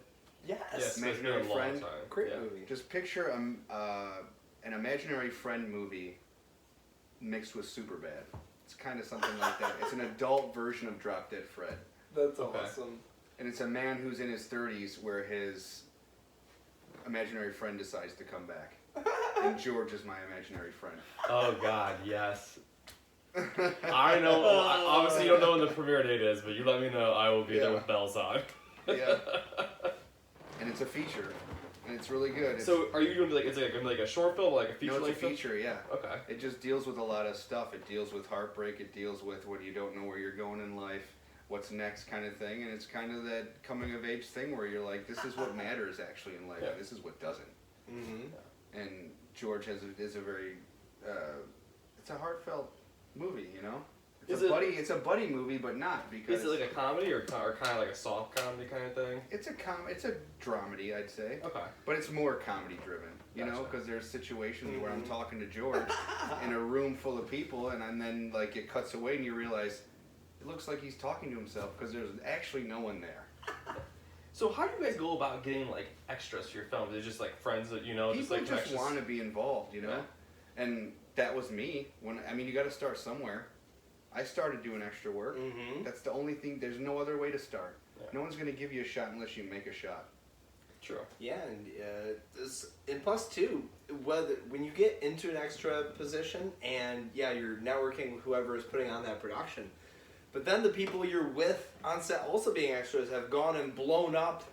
Yes. Imaginary Friend. Great movie. Just picture an imaginary friend movie mixed with Superbad. It's kind of something like that. It's an adult version of Drop Dead Fred. That's awesome. And it's a man who's in his 30s where his imaginary friend decides to come back. And George is my imaginary friend. Oh, God, yes. I know. Obviously, you don't know when the premiere date is, but you let me know. I will be there with bells on. Yeah. And it's a feature. and it's really good. It's, So are you doing like, it's like a short film, like a feature no, it's a length film? feature, yeah. Okay. It just deals with a lot of stuff. It deals with heartbreak. It deals with when you don't know where you're going in life, what's next kind of thing. And it's kind of that coming of age thing where you're like, this is what matters actually in life. Yeah. And this is what doesn't. Mm-hmm. And George is a very, it's a heartfelt movie, you know? It's a buddy movie, but not because... Is it like a comedy or kind of like a soft comedy kind of thing? It's a dramedy, I'd say. Okay. But it's more comedy driven, you know, because there's situations where I'm talking to George in a room full of people, and then like it cuts away and you realize it looks like he's talking to himself because there's actually no one there. So how do you guys go about getting like extras for your film? Is it just like friends that you know? People just like want to be involved, you know, and that was me. You got to start somewhere. I started doing extra work. Mm-hmm. That's the only thing. There's no other way to start. Yeah. No one's gonna give you a shot unless you make a shot. True. Yeah, and plus too, when you get into an extra position and you're networking with whoever is putting on that production, but then the people you're with on set also being extras have gone and blown up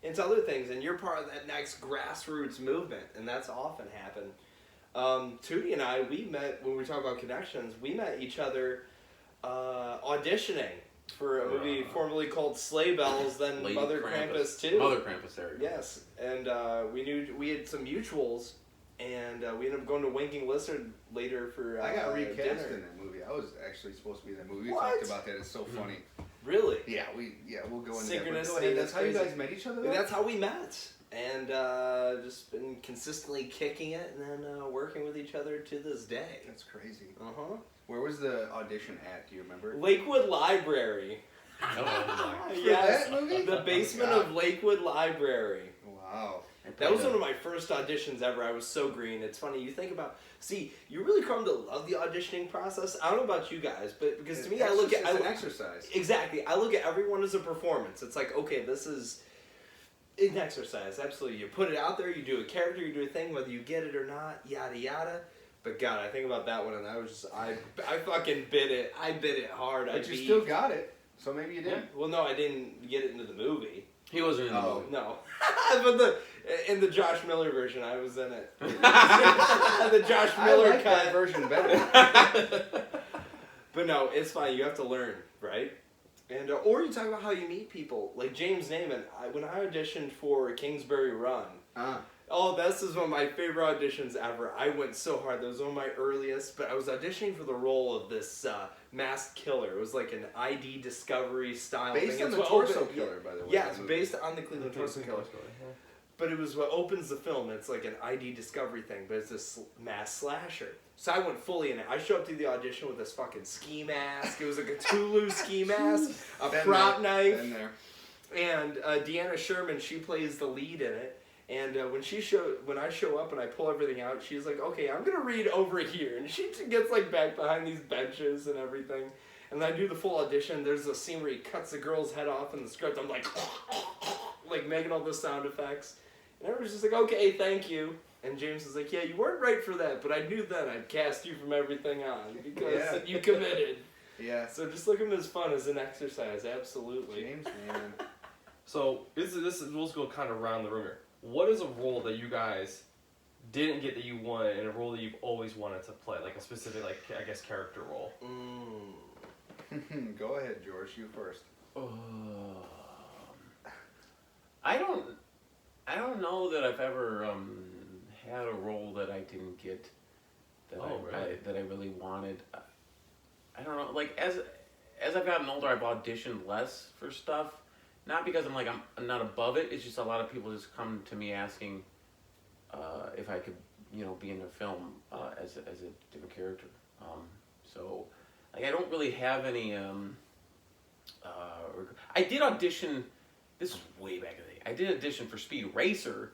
into other things, and you're part of that next grassroots movement, and that's often happened. Tootie and I, we met when we talk about connections. We met each other auditioning for a movie formerly called Sleigh Bells, then Lady Mother Krampus 2. Mother Krampus, there you go. Yes, and we had some mutuals, and we ended up going to Winking Lizard later for I got recast dinner. in that movie. I was actually supposed to be in that movie. We What? talked about that. It's so funny. Really? Yeah, we'll go into that. But Synchronicity, go ahead. that's That's how you crazy. guys met each other, though? That's how we met, and just been consistently kicking it, and then working with each other to this day. That's crazy. Uh-huh. Where was the audition at? Do you remember? Lakewood Library. Yes, that movie? the basement Oh, of Lakewood Library. Wow. That was one of my first auditions ever. I was so green. It's funny, you think about, you really come to love the auditioning process. I don't know about you guys, but because to me, It's an exercise. Exactly. I look at everyone as a performance. It's like, okay, this is an exercise. Absolutely. You put it out there, you do a character, you do a thing, whether you get it or not, yada, yada. But God, I think about that one, and I was just, I fucking bid it. I bid it hard. But you still got it, so maybe you didn't. Well, no, I didn't get it into the movie. He wasn't in the movie. No. But in the Josh Miller version, I was in it. The Josh Miller I like cut. that version better. But no, it's fine. You have to learn, right? And or you talk about how you meet people. Like James Naiman, when I auditioned for Kingsbury Run, this is one of my favorite auditions ever. I went so hard. That was one of my earliest. But I was auditioning for the role of this masked killer. It was like an ID Discovery style Based thing. on It's the what Torso opened- Killer, by the way. Yeah, that it's movie. based on the Cleveland Torso Killer. But it was what opens the film. It's like an ID Discovery thing, but it's this mass slasher. So I went fully in it. I showed up to the audition with this fucking ski mask. It was a Cthulhu ski mask, a prop knife, Been there. and Deanna Sherman. She plays the lead in it. And when I show up and I pull everything out, she's like, "Okay, I'm gonna read over here," and she gets like back behind these benches and everything. And then I do the full audition. There's a scene where he cuts the girl's head off in the script. I'm like making all the sound effects. And everyone's just like, "Okay, thank you." And James was like, "Yeah, you weren't right for that, but I knew then I'd cast you from everything on because you committed." Yeah. So just look at him as fun, as an exercise, absolutely. James Naiman. So we'll go kind of around the room here. What is a role that you guys didn't get that you wanted, and a role that you've always wanted to play, like a specific, like I guess, character role? Go ahead, George. You first. I don't know that I've ever had a role that I didn't get that I really wanted. I don't know. Like as I've gotten older, I've auditioned less for stuff. Not because I'm not above it. It's just a lot of people just come to me asking if I could be in a film as a different character. So like I don't really have any. I did audition. This was way back in the day. I did audition for Speed Racer,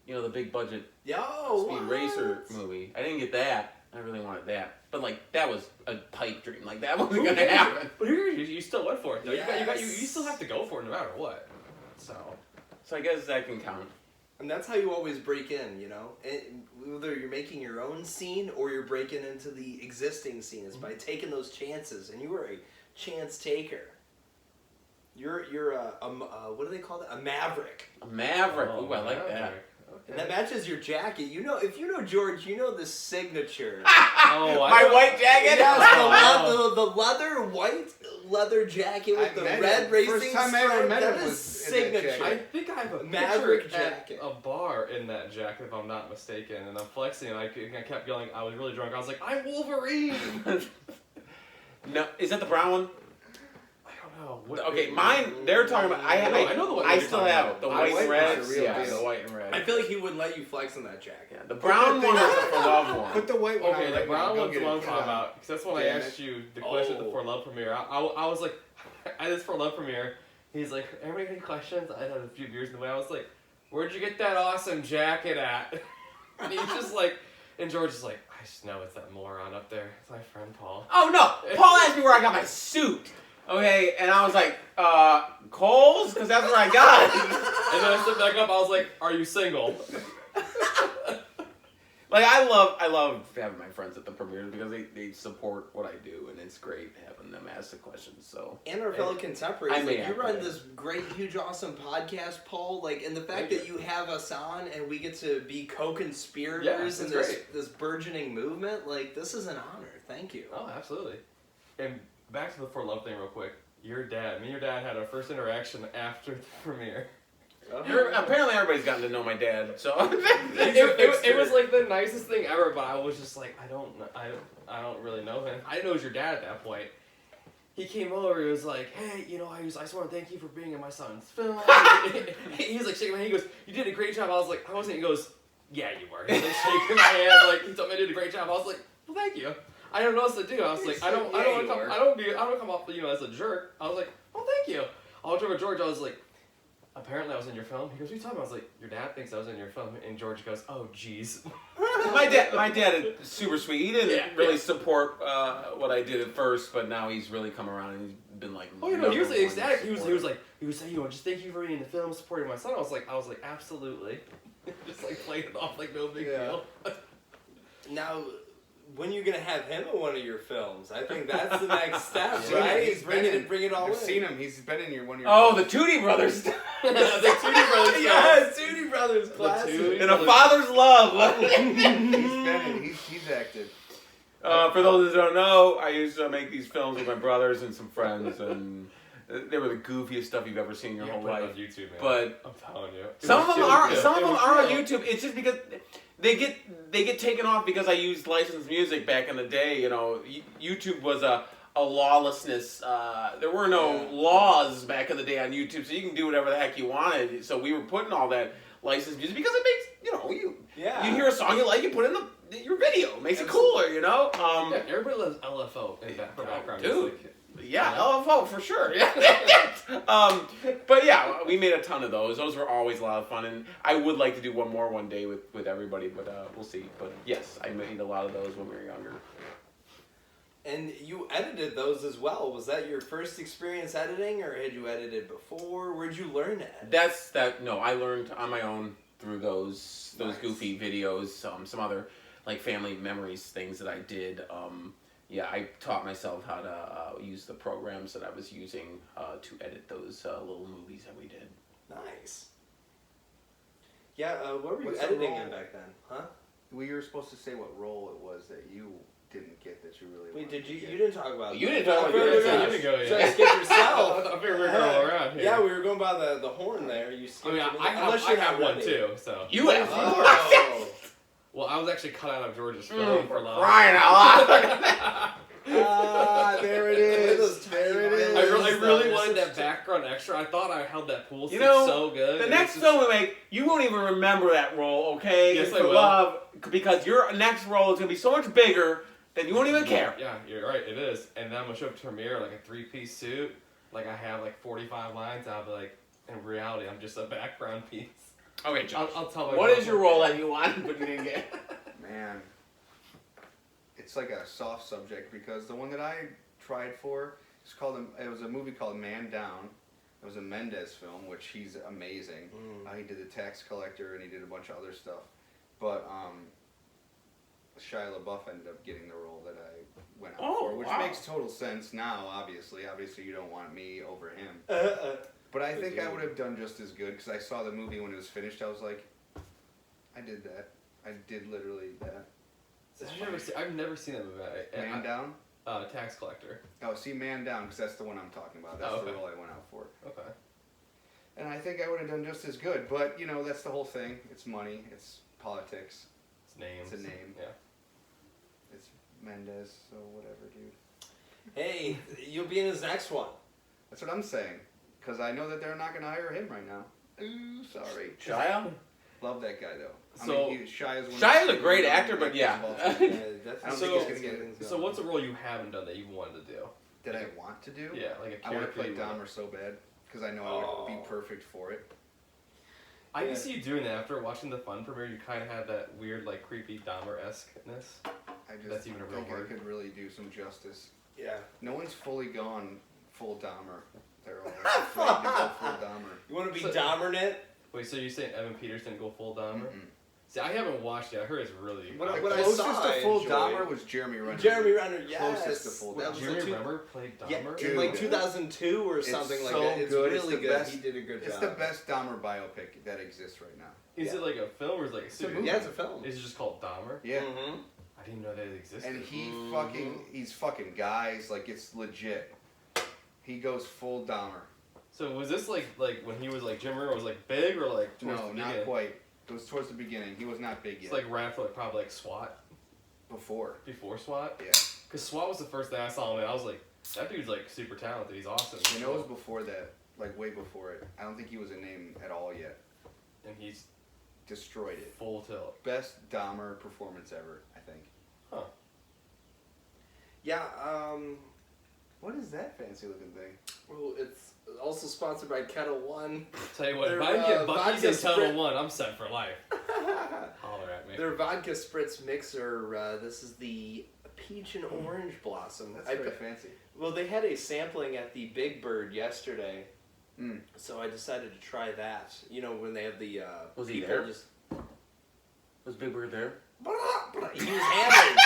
the big budget Speed Racer movie. I didn't get that. I really wanted that. But like that was a pipe dream. Like that wasn't gonna happen. But here you still went for it though. Yes. You still have to go for it no matter what. So I guess that can count. And that's how you always break in, And whether you're making your own scene or you're breaking into the existing scene, is by taking those chances. And you were a chance taker. You're a what do they call that? A maverick. A maverick. Oh, Ooh, I like that. Maverick. And that matches your jacket. You know, if you know George, you know the signature. My white jacket. Yes, the leather white leather jacket with the red racing first time I stripe. ever met That him is was signature. I think I have a Maverick picture jacket. at a bar in that jacket, if I'm not mistaken, and I'm flexing, and I kept yelling. I was really drunk. I was like, "I'm Wolverine." No, is that the brown one? I don't know. What, Okay, mine. They're talking about. I know the one I you're still talking have about. the The white white and one's red. a real Yeah, deal. the white and red. I feel like he wouldn't let you flex in that jacket. Yeah, the brown one is the For Love one. Put the white one Okay, on the right now. brown Go one's get the it. one I'm Get talking it on. about. Because that's when I Damn asked you the question at the For Love premiere. I was like, at this For Love premiere, he's like, "Anybody got any questions?" I had a few beers in the way. I was like, "Where'd you get that awesome jacket at?" And he's just like, and George is like, "I just know it's that moron up there. It's my friend Paul." Oh no! Paul asked me where I got my suit. Okay, and I was like, Kohl's, because that's where I got it. And then I stood back up. I was like, "Are you single?" Like I love having my friends at the premieres because they support what I do, and it's great having them ask the questions. So And our fellow contemporaries, I may like, you have run that. this great, huge, awesome podcast, Paul. Like, and the fact that you have us on and we get to be co-conspirators Yeah, in it's this great. this burgeoning movement, like, this is an honor. Thank you. Oh, absolutely. And back to the For Love thing real quick. Me and your dad had our first interaction after the premiere. apparently everybody's gotten to know my dad. So It was like the nicest thing ever, but I was just like, I don't really know him. I didn't know it was your dad at that point. He came over. He was like, "Hey, I just want to thank you for being in my son's film." He was like shaking my hand. He goes, "You did a great job." I was like, "I wasn't." He goes, "Yeah, you were." He's like shaking my hand. Like he told me I did a great job. I was like, "Well, thank you." I don't know what else to do. I was like, I don't want to come off, as a jerk. I was like, "Well, thank you." I went over to George. I was like, "Apparently I was in your film." He goes, "What are you talking about?" I was like, "Your dad thinks I was in your film." And George goes, "Oh, jeez." my dad is super sweet. He didn't really support what I did at first, but now he's really come around and he's been like. Oh, he was ecstatic. He was like, just thank you for being in the film, supporting my son. I was like, absolutely. Just like played it off like no big deal. Now, when you're gonna have him in one of your films? I think that's the next step, Yeah. right? He's Bring it all I've in. seen him. He's been in one of your. Oh, the Tootie Brothers. The Tootie Brothers. Yes, Tootie Brothers classic. And a father's love. He's been in. He's acted. For those that don't know, I used to make these films with my brothers and some friends, and they were the goofiest stuff you've ever seen in your whole life. On YouTube, man. But I'm telling you, some of them are on real. YouTube. It's just because they get taken off because I used licensed music back in the day. YouTube was a lawlessness. There were no laws back in the day on YouTube, so you can do whatever the heck you wanted. So we were putting all that licensed music because it makes you hear a song you like, you put it in your video. It makes it cooler, Yeah, everybody loves LFO in that background dude. music. Yeah, LFO for sure. Yeah. But yeah, we made a ton of those. Those were always a lot of fun, and I would like to do one more one day with everybody, but we'll see. But yes, I made a lot of those when we were younger. And you edited those as well. Was that your first experience editing, or had you edited before? Where'd you learn that? No, I learned on my own through those Nice. goofy videos, some other like family memories things that I did. I taught myself how to use the programs that I was using to edit those little movies that we did. Nice. Yeah, what were you What's the editing role? in back then? Huh? We were supposed to say what role it was that you didn't get that you really Wait, wanted did to you? get. You didn't talk about. You that. didn't talk about I yours. figured You didn't go yet. Try to skip yourself. I figured we were going around here. Yeah, we were going by the horn there. You skipped. I mean, it. I Unless have you're not one ready. too. So You have. Oh. well, I was actually cut out of George's film for love. Crying out loud. There it is. There it is. I really wanted that background extra. I thought I held that pool stick You know, so good. The and next it's just- film we make, you won't even remember that role, okay? Yes, It's I for will. love, because your next role is going to be so much bigger that you won't even care. Yeah, you're right. It is. And then I'm gonna show up to premiere like a 3-piece suit. Like I have like 45 lines. I'll be like, in reality, I'm just a background piece. Okay, Josh. I'll tell. What is your role that you wanted but you didn't get? Man, it's like a soft subject because the one that I tried for is called. It was a movie called Man Down. It was a Mendez film, which he's amazing. He did The Tax Collector and he did a bunch of other stuff. But Shia LaBeouf ended up getting the role that I went out for, which makes total sense now. Obviously, you don't want me over him. But I think I would have done just as good because I saw the movie when it was finished. I was like, I did that. I did literally that. I've never seen that movie. Man Down? Tax Collector. Oh, see Man Down, because that's the one I'm talking about. That's the role I went out for. Okay. And I think I would have done just as good, but, you know, that's the whole thing. It's money. It's politics. It's names. It's a name. Yeah. It's Mendez, so whatever, dude. Hey, you'll be in his next one. That's what I'm saying. Because I know that they're not going to hire him right now. Ooh, sorry. Shia? Love that guy, though. So, Shia's a great actor, but yeah. I don't think he's going to get it. So what's a role you haven't done that you wanted to do? That I want to do? Yeah, like a I want to character. play Dahmer so bad. Because I know I would be perfect for it. I can see you doing that after watching the Fun premiere. You kind of had that weird, like, creepy Dahmer-esque-ness. I just That's even a real think word. I could really do some justice. Yeah. No one's fully gone full Dahmer. They're all afraid to go full Dahmer. You want to be So- Dahmer-nit? Wait, so you're saying Evan Peters didn't go full Dahmer? Mm-mm. See, I haven't watched it. I heard it's really... What The I closest saw, to I full enjoyed. Dahmer was Jeremy Renner. Jeremy Renner, yes. Closest to full That Dahmer. was Jeremy the two- Renner played Yeah, Dahmer? in like Dude. 2002 or It's something like so that. It's good. really It's the good. best. He did a good job. It's the best Dahmer biopic that exists right now. Is it like a film or is it like a a series? movie. Yeah, it's a film. Is it just called Dahmer? Yeah. Mm-hmm. I didn't know that it existed. And he's fucking guys, like it's legit. He goes full Dahmer. So was this like when he was like Jim Renner was like big or like towards No, the not beginning? quite. It was towards the beginning. He was not big yet. It's like right after like probably like SWAT, before. before SWAT. Yeah. Because SWAT was the first thing I saw him in. I was like, that dude's like super talented. He's awesome. I know it was before that, like way before it. I don't think he was a name at all yet. And he's Destroyed it. full tilt. Best Dahmer performance ever, I think. Huh. Yeah, What is that fancy looking thing? well, it's also sponsored by Kettle One. Tell you what, if Their, I can get Bucky's vodka and Tunnel Sprint- 1, I'm set for life. Holler at me. Their vodka spritz mixer, this is the peach and orange blossom. That's I very put- fancy. Well, they had a sampling at the Big Bird yesterday, Mm. so I decided to try that. You know, when they have the Was he people there? just... Was Big Bird there? He was hammered.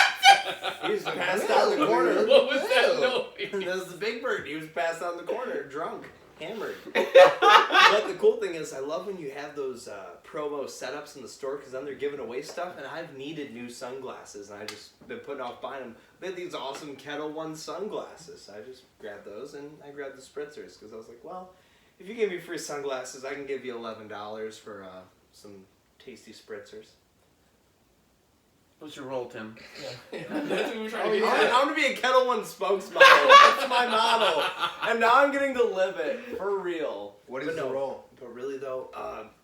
He was passed out in the corner. What was that noise? That was the Big Bird. He was passed out in the corner, drunk, hammered. But the cool thing is, I love when you have those promo setups in the store because then they're giving away stuff. And I've needed new sunglasses, and I just been putting off buying them. They had these awesome Kettle One sunglasses. I just grabbed those, and I grabbed the spritzers because I was like, well, if you give me free sunglasses, I can give you $11 for some tasty spritzers. What's your role, Tim? Yeah. That's what we were trying to I'm get at. gonna be a Kettle One spokesmodel. That's my motto, and now I'm getting to live it for real. What is But the no, role? But really though,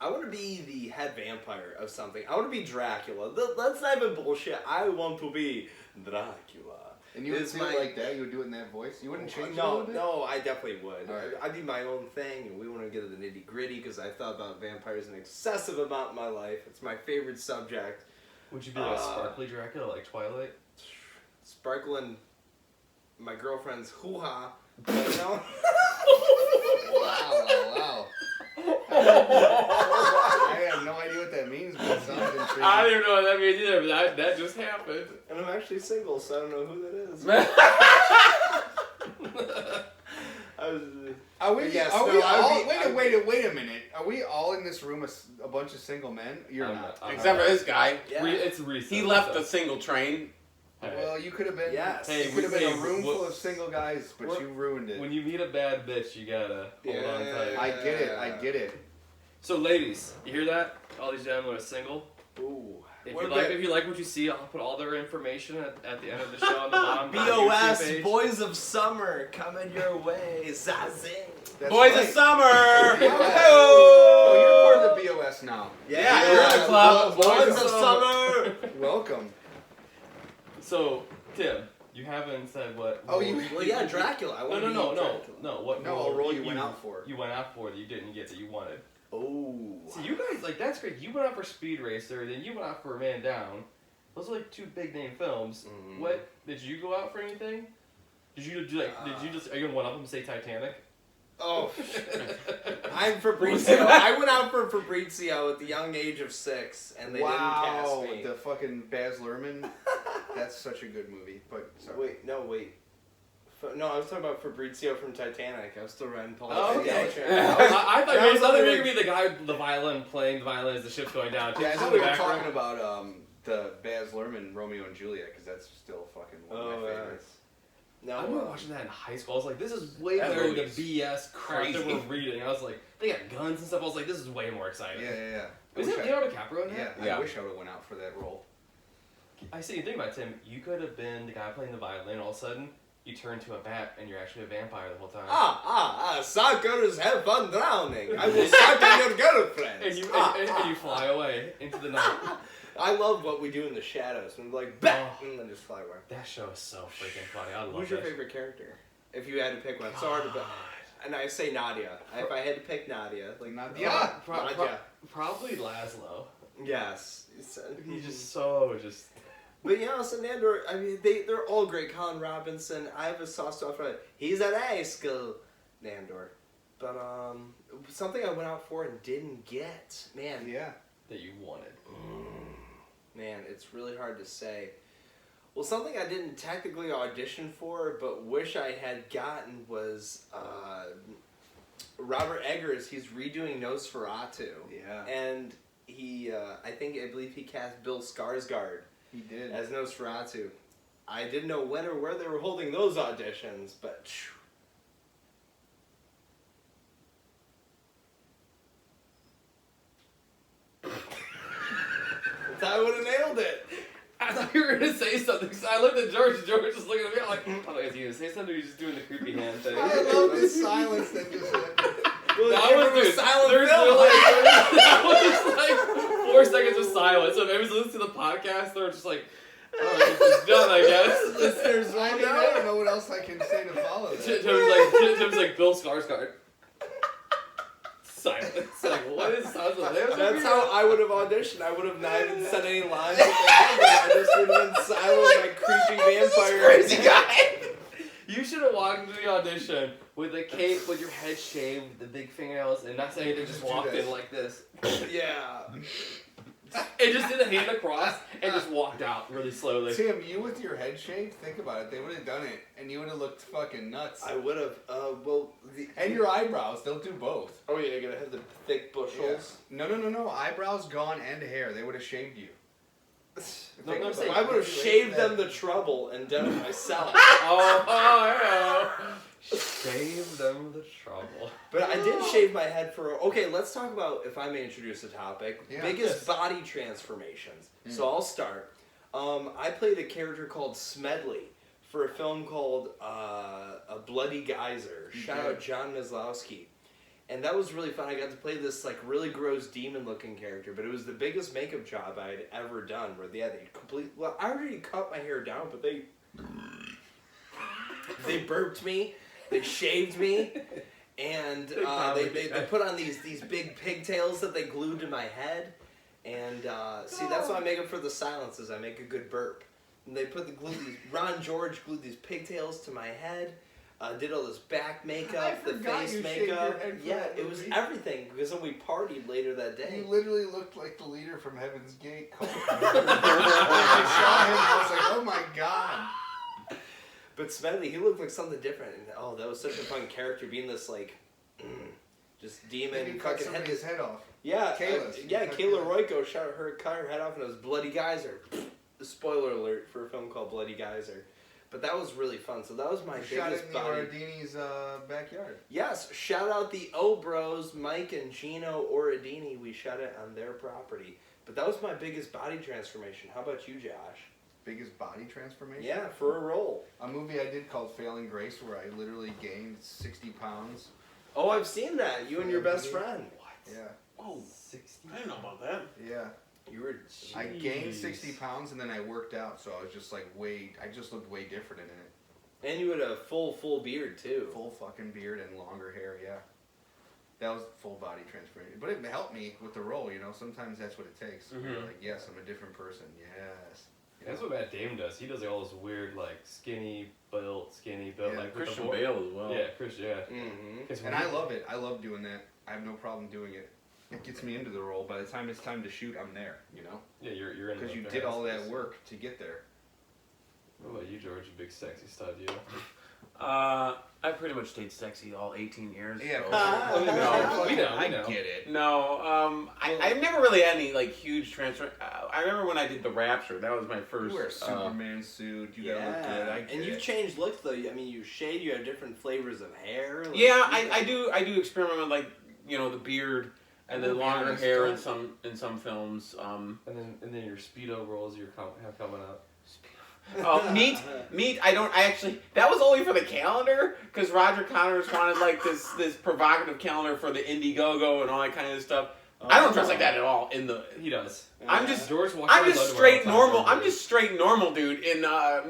I want to be the head vampire of something. I want to be Dracula. Let's not even bullshit. I want to be Dracula. And you would It's do it like that? You would do it in that voice? You wouldn't change it a No, little bit? no, I definitely would. All right. I'd be my own thing, and we want to get to the nitty gritty because I thought about vampires an excessive amount in my life. It's my favorite subject. Would you be like a sparkly Dracula, like Twilight? Sparkling my girlfriend's hoo-ha. But no. Wow. I have no idea what that means, but it sounds intriguing. I don't even know what that means either, but that just happened. And I'm actually single, so I don't know who that is. I was, Are we? Yes, are no, we I would all? be- Wait a minute. Are we all in this room a bunch of single men? You're I'm not. not. Except for this guy. yeah. It's recent. He left so. the single train. Hey, Well, you could have been. Yes. Hey, you could have been a hey, room what- full of single guys, but We're- you ruined it. when you meet a bad bitch, you gotta hold on tight. I get it. I get it. So, ladies, you hear that? All these gentlemen are single. Ooh. If We're you like what you see, I'll put all their information at the end of the show on the bottom. BOS, YouTube page. Boys of Summer, coming your way. Zazing. That's Boys right. of Summer! Oh, you're part of the BOS now. Yeah, you're in the club. Boys of Summer. Welcome. So, Tim, you haven't said what. Oh, you- Well, yeah, Dracula. I want to be Dracula. No. What No, a role you went out for. You went out for that you didn't get that you wanted. Oh. See, you guys that's great. You went out for Speed Racer, then you went out for Man Down. Those are like two big name films. Mhm. What did you go out for anything? Did you do like? Did you just? Are you gonna one up them and say Titanic? Oh. I'm Fabrizio. I went out for Fabrizio at the young age of 6, and they didn't cast me. The fucking Baz Luhrmann. That's such a good movie. But sorry. Wait. No, I was talking about Fabrizio from Titanic. I was still riding Paul. Oh, okay. Yeah. I thought you were like, going to be the guy with the violin playing the violin as the ship's going down. Yeah, I Just thought in we the were background. talking about the Baz Luhrmann Romeo and Juliet because that's still fucking one of my favorites. No, I remember watching that in high school. I was like, this is way That better than the movie's BS crap that crazy. we're reading. I was like, they got guns and stuff. I was like, this is way more exciting. Yeah. Is it Leonardo DiCaprio in Yeah, that? Yeah. I wish I would have went out for that role. I see. Think about it, Tim. You could have been the guy playing the violin. All of a sudden, you turn to a bat, and you're actually a vampire the whole time. Suckers have fun drowning. I will suck on your girlfriend. And you fly away into the night. I love what we do in the shadows. And like, bah! Oh. And then just fly away. That show is so freaking funny. I love Who's that. your favorite character? If you had to pick one. It's so hard to pick. And I say Nadia. If I had to pick Nadia. Like, Nadia. Nadia. Probably Laszlo. Yes. He's just so But yeah, so Nandor, I mean, they're all great. Colin Robinson, I have a soft spot for it. He's at high school, Nandor. But something I went out for and didn't get, man. Yeah. that you wanted. Man, it's really hard to say. Well, something I didn't technically audition for, but wish I had gotten was Robert Eggers. He's redoing Nosferatu. Yeah. And I believe he cast Bill Skarsgård He did. as Nosferatu. I didn't know when or where they were holding those auditions, but I would have nailed it. I thought you were going to say something, because I looked at George. George was just looking at me. I'm like, I thought he was going to say something. He was just doing the creepy hand thing. I love this silence that just Well, That it was, dude, silent there's film. that was like 4 seconds of silence. So if anyone's listening to the podcast, they're just like, oh, it's done, I guess. listeners, I don't know what else I can say to follow that. Tim's like Bill Skarsgård. Silence. Like, what is sounds like? That's how I would have auditioned. I would have not even said any lines. I just would have been silent like creepy vampire. Crazy guy. You should have walked into the audition with a cape, with your head shaved, the big fingernails, and not saying anything, just walked in like this. Yeah. And just did a hand across and just walked out really slowly. Tim, you with your head shaved, think about it. They would have done it, and you would have looked fucking nuts. I would have. And your eyebrows, they'll do both. Oh yeah, you're gonna have the thick bushels. No. Eyebrows gone and hair. They would have shaved you. No, I'm saying- I would have shaved them the trouble and done it myself. Oh, shave them the trouble. But I did shave my head for. Okay, let's talk about, if I may introduce a topic, Yeah. biggest Yes. body transformations. So I'll start. I played a character called Smedley for a film called A Bloody Geyser. You Shout did. out John Maslowski. And that was really fun. I got to play this like really gross demon-looking character, but it was the biggest makeup job I had ever done. Where they well, I already cut my hair down, but they burped me, they shaved me, and they put on these big pigtails that they glued to my head. And see, that's why I make up for the silences. I make a good burp. And they Ron George glued these pigtails to my head. Did all this back makeup, the forgot face you shaved makeup. your head for Yeah, that it was movie. everything because then we partied later that day. You literally looked like the leader from Heaven's Gate. When I saw him, I was like, oh my god. But Smedley, he looked like something different. And, that was such a fun character, being this like, just And demon you cut fucking head. somebody's head off. Yeah, Kayla's. Kayla Royko cut her head off, and it was Bloody Geyser. Spoiler alert for a film called Bloody Geyser. But that was really fun. So that was my Shot it biggest in body. Oradini's backyard. Yes, shout out the O Bros, Mike and Gino Oradini. We shot it on their property. But that was my biggest body transformation. How about you, Josh? Biggest body transformation? Yeah, for a role. A movie I did called Failing Grace where I literally gained 60 pounds. Oh, I've seen that. You and your best friend. What? Yeah. Oh, 60? I didn't know about that. Yeah. You were. I gained Jeez. 60 pounds and then I worked out, so I was just like I just looked way different in it. And you had a full beard too. Full fucking beard and longer hair, yeah. That was full body transformation. But it helped me with the role, you know. Sometimes that's what it takes. Mhm. You're like, yes, I'm a different person. Yes. You That's know? what Matt Damon does. He does like all those weird, like skinny built, Yeah, like with Christian the Bale as well. Yeah, Christian. Yeah. Mm-hmm. 'Cause And when I he- love it. I love doing that. I have no problem doing it. It gets me into the role. By the time it's time to shoot, I'm there, you know? Yeah, you're in. Because the you did all that headspace. work to get there. What about you, George? You big sexy stud, you. I pretty much stayed sexy all 18 years. Yeah, so- we know. I get it. No, I've never really had any like huge transfer. I remember when I did the Rapture. That was my first. You wear a Superman suit. You gotta look good. I get and you've it. changed looks though. I mean, you shade. You have different flavors of hair. Like, Yeah, I do experiment with like the beard and the will be longer honest, hair don't- in some films. And then your Speedo rolls have coming up. Meat. That was only for the calendar because Roger Connors wanted like this provocative calendar for the Indiegogo and all that kind of stuff. I don't dress like that at all. He does. I'm just George walks I'm around just with straight underwear all the normal. time. I'm just straight normal, dude. In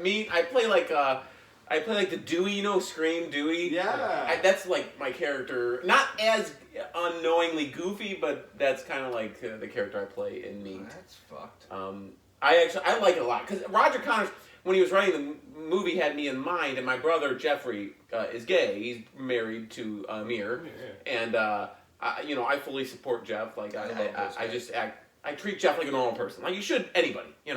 Meat, I play like the Dewey, Scream Dewey. Yeah. That's like my character. Not as unknowingly goofy, but that's kind of like the character I play in Meat. That's fucked. I like it a lot because Roger Connors, when he was writing the movie, had me in mind, and my brother Jeffrey is gay. He's married to Amir, and I fully support Jeff. Like I treat Jeff like a normal person, like you should anybody. They're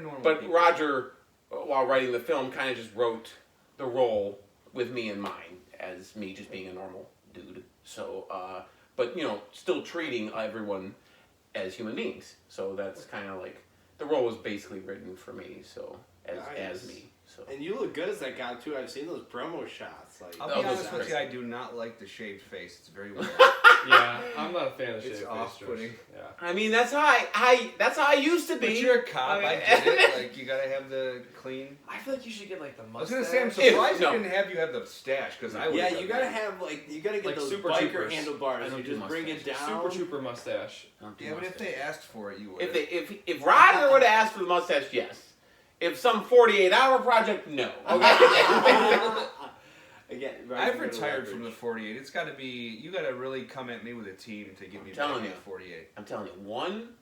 normal. But people. Roger, while writing the film, kind of just wrote the role with me in mind as me just being a normal dude. So, but still treating everyone as human beings. So that's kind of like the role was basically written for me. So as me. So. And you look good as that guy too. I've seen those promo shots. Like, I'll be honest with you, I do not like the shaved face. It's very weird. Yeah, I'm not a fan of It's shaved face. off-putting. Yeah. I mean, that's how I used to be. But you're a cop. I get it. Like you gotta have the clean. I feel like you should get like the I was mustache. gonna say I'm surprised No. you didn't have you have the stash because I would. yeah, you gotta have you gotta get Like those Super biker Troopers. I handlebars. don't You do just bring it down. Super Trooper mustache. Yeah, but if they asked for it, you would. If Roger would have asked for the mustache, yes. If some 48-hour project, no. Okay. Again, I've retired from the 48. It's got to be. You got to really come at me with a team to give me back telling the you. 48. I'm telling you,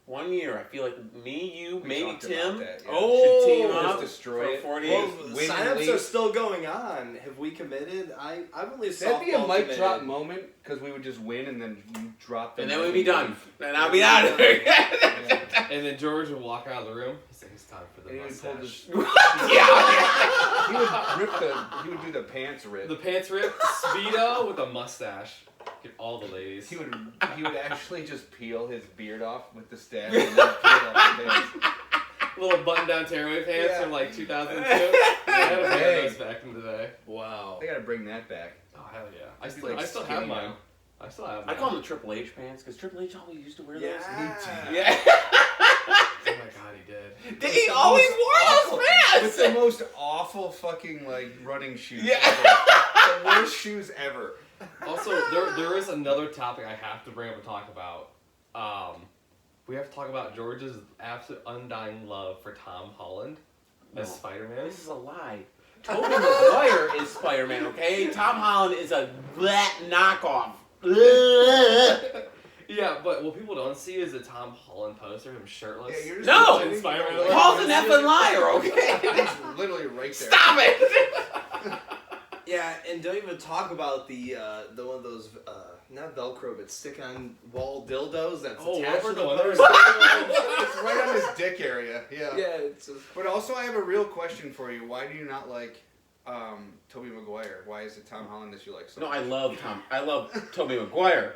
one year, I feel like me, you, We maybe talked Tim, about that, yeah. should team Just up destroy for it. 48. Well, Win and signups are leave. still going on. Have we committed? I've only That'd be a softball mic committed. drop moment because we would just win and then you drop them. And then we'd be done. And I'll be out of here. And then George would walk out of the room. He's like, it's time for the And he would pull mustache. Yeah. He would rip He would do the pants rip. The pants rip, Speedo with a mustache. Get all the ladies. He would actually just peel his beard off with the stash and then peel off the pants. Little button-down tearaway pants Yeah. from like 2002. I had a pair Hey. of those back in the day. Wow. They got to bring that back. Oh hell yeah! I He's still like have skinny mine. now. I still have I mine. call them the Triple H pants because Triple H always used to wear those. Yeah. Yeah. Oh my god, he did. He always wore those With the pants. most awful fucking like running shoes. Yeah. Ever. The worst shoes ever. Also, there is another topic I have to bring up and talk about. We have to talk about George's absolute undying love for Tom Holland as No. Spider-Man. This is a lie. Tobey Maguire is Spider-Man, okay? Tom Holland is a knockoff. Yeah, but what people don't see is the Tom Holland poster of him shirtless. Yeah, you're just No! pretending Spider-Man. you don't Paul's like an it. effing liar, okay? He's literally right there. Stop it! Yeah, and don't even talk about the one of those not Velcro but stick-on wall dildos that's attached to the overload. poster. It's right on his dick area. Yeah. Yeah, it's just But also, I have a real question for you. Why do you not like Tobey Maguire? Why is it Tom Holland that you like so No, much? I love Tobey Maguire.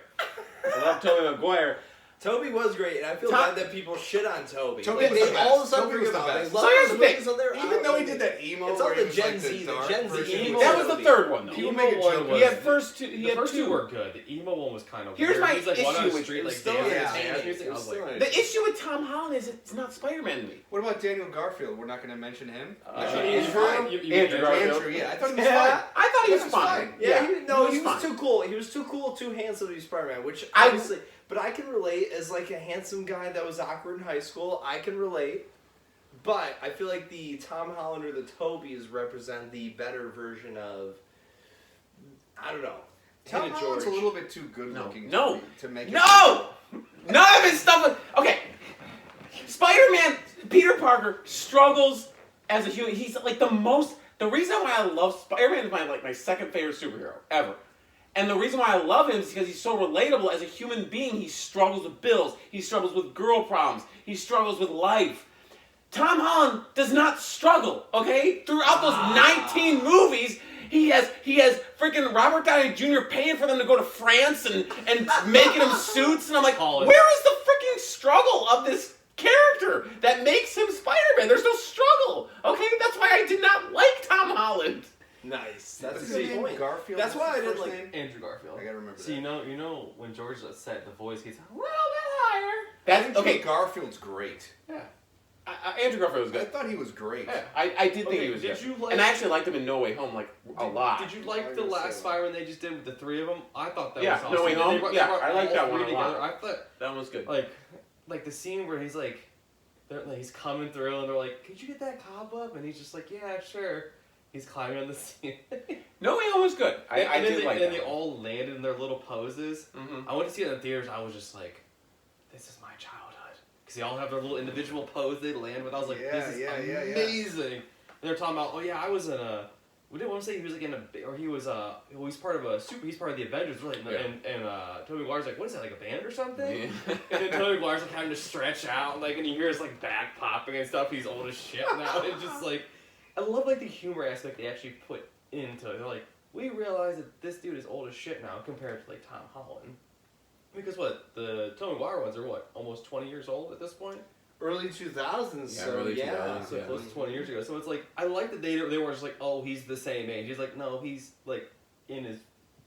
I love Tobey Maguire. Toby was great, and I feel Tom- bad that people shit on Toby. Toby Like, was they the all of a best. sudden Toby forget was the about it. best. They love So here's his the thing. movies, so they're Even out. though he did that emo, It's all where the he was Gen like Z, the dark Gen Z version. emo. That was the third one, though. People Emo make a one joke. was- He had first two. He The had first two two. were good. The emo one was kind of Here's weird. my He's like one on issue the with- street, it was like still dancing to entertaining. jazz music. It I was was still like, The issue with Tom Holland is it's not Spider-Man to me. What about Daniel Garfield? We're not going to mention him. he's fine. Andrew Garfield. Andrew, yeah, I thought he was Yeah. fine. I thought he was That's fine. fine. Yeah, he was fine. too cool. He was too cool, too handsome to be Spider-Man, which I- obviously... But I can relate as like a handsome guy that was awkward in high school. I can relate. But I feel like the Tom Holland or the Tobys represent the better version of... I don't know. Tom Hannah Holland's a George. little bit too good looking No. to make it. No! None of his stuff. Okay. Spider-Man, Peter Parker struggles as a human. He's like the most. The reason why I love Spider-Man is my second favorite superhero ever. And the reason why I love him is because he's so relatable as a human being. He struggles with bills. He struggles with girl problems. He struggles with life. Tom Holland does not struggle, okay? Throughout those 19 movies, he has freaking Robert Downey Jr. paying for them to go to France and making them suits, and I'm like, Holland. where is the freaking struggle of this character that makes him Spider-Man? There's no struggle, okay? That's why I did not like Tom Holland. Nice. That's What's a his good name? point. Garfield. That's What's why I his didn't first like. name? Andrew Garfield. I gotta remember See, that. you know when George said the voice gets a little bit higher. That's okay. Garfield's great. Yeah. Andrew Garfield was I good. thought he was great. Yeah, I did think Okay, he was did good. you like- And I actually liked him in No Way Home like a lot. Did you like the last Spider-Man they just did with the three of them? I thought that Yeah, was awesome. No Way Home? They brought Yeah, all I like that three one a lot. together. I thought That one was good. like the scene where he's like, he's coming through and they're like, "Could you get that cop up?" And he's just like, "Yeah, sure." He's climbing on the scene. No Way Home was good. I did like that. And they all landed in their little poses. Mm-hmm. I went to see it in the theaters. I was just like, "This is my childhood." Because they all have their little individual pose they land with. I was like, "This is amazing." And they're talking about, "Oh yeah, I was in a." We didn't want to say he was like in a, or he was he's part of a super. He's part of the Avengers, really. And Tobey Maguire's like, "What is that? Like a band or something?" Yeah. And then Tobey Maguire's like having to stretch out, like, and you hear his like back popping and stuff. He's old as shit now. It's just like, I love like the humor aspect they actually put into it. They're like, we realize that this dude is old as shit now compared to like Tom Holland. Because what, the Tobey Maguire ones are what, almost 20 years old at this point? Early 2000s. Yeah, so early yeah. 2000s. So Yeah. close to 20 years ago. So it's like, I like that they weren't just like, oh, he's the same age. He's like, no, he's like in his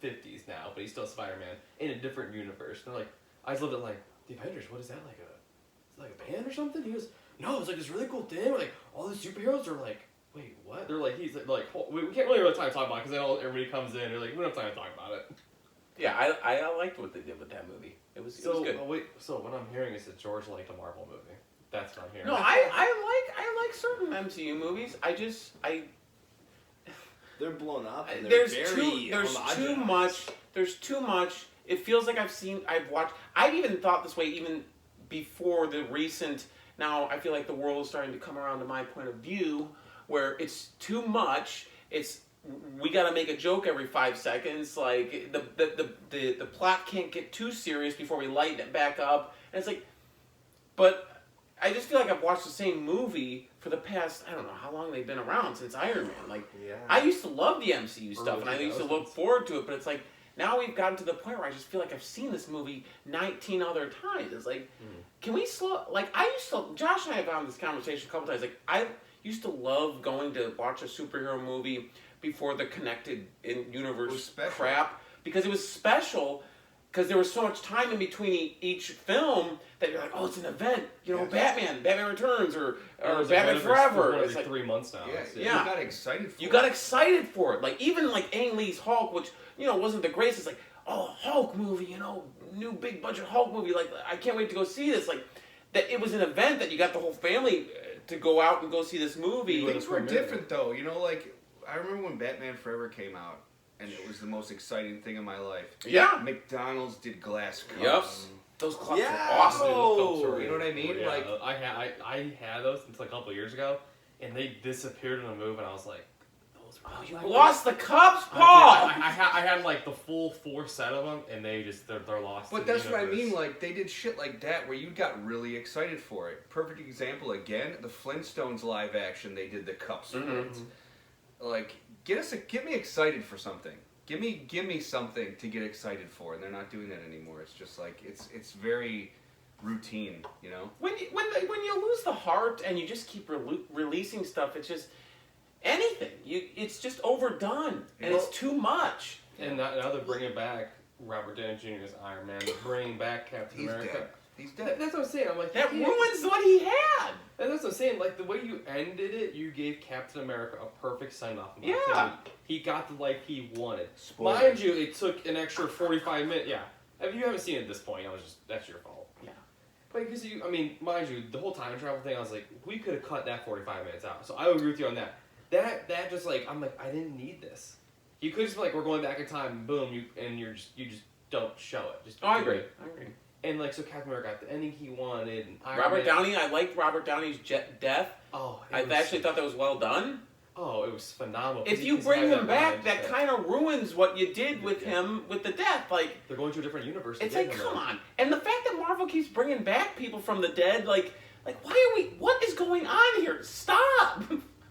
50s now, but he's still Spider-Man in a different universe. And they're like, I just loved it, like, the Avengers, what is that, like a band or something? He goes, no, it's like this really cool thing where like all the superheroes are like, wait, what? They're like, he's like, we can't really have time to talk about it because then everybody comes in and they're like, we don't have time to talk about it. Yeah, I liked what they did with that movie. It was good. So what I'm hearing is that George liked a Marvel movie. That's what I'm hearing. No, I like certain MCU movies. They're blown up. And they're there's very too much. There's too much. It feels like I've watched. I've even thought this way even before the recent. Now I feel like the world is starting to come around to my point of view, where it's too much. We got to make a joke every 5 seconds. Like the plot can't get too serious before we lighten it back up. And it's like, but I just feel like I've watched the same movie for the past, I don't know how long they've been around, since Iron Man. Like, Yeah. I used to love the MCU stuff, Early and I used to 2000s. look forward to it, but it's like, now we've gotten to the point where I just feel like I've seen this movie 19 other times. It's like, can we slow, like, Josh and I have had this conversation a couple times, like, I used to love going to watch a superhero movie before the connected universe crap, because it was special, because there was so much time in between each film that you're like, oh, it's an event, you know, Yes. Batman Returns, or There's Batman like Forever. every It's like 3 months now. Yeah, Yeah. you got excited for you it. got excited for it. Like, even like Ang Lee's Hulk, which, you know, wasn't the greatest. It's like, oh, Hulk movie, you know, new big budget Hulk movie. Like, I can't wait to go see this. Like, that it was an event that you got the whole family to go out and go see this movie. Things were different though, you know, like, I remember when Batman Forever came out, and it was the most exciting thing in my life. Yeah. McDonald's did glass cups. Yep. Those cups Yeah. were awesome. Those cups were You know what I mean? Yeah, Like, I had those until a couple of years ago, and they disappeared in a move, and I was like, those were You like- lost the cups, I Paul! did. I had like the full 4 set of them, and they're lost. but to the that's what I universe. mean. Like, they did shit like that where you got really excited for it. Perfect example again, the Flintstones live action. They did the cups. for Mhm. it. Like, get me excited for something. Give me something to get excited for, and they're not doing that anymore. It's just like it's very routine, you know. When you lose the heart and you just keep releasing stuff, it's just anything. It's just overdone, and it's too much. And now they're bringing back Robert Downey Jr. as Iron Man. They're bringing back Captain He's America. dead. He's dead. That's what I'm saying. I'm like, That you can't- ruins what he had. And that's what I'm saying. Like, the way you ended it, you gave Captain America a perfect send-off. in my Yeah. opinion. He got the life he wanted. Spoilers. Mind you, it took an extra 45 minutes. Yeah. If you haven't seen it at this point, that's your fault. Yeah. But because mind you, the whole time travel thing, I was like, we could have cut that 45 minutes out. So I would agree with you on that. That just like, I'm like, I didn't need this. You could just be like, we're going back in time, boom, you just don't show it. Just I do agree. it. And like, so Captain America got the ending he wanted. And Iron Robert Man- Downey, I liked Robert Downey's death. Oh, I actually thought that was well done. Oh, it was phenomenal. If you bring him back, that kind of ruins what you did with him with the death. Like, they're going to a different universe. it's to like, get him come there. on. And the fact that Marvel keeps bringing back people from the dead, like why are we? What is going on here? Stop!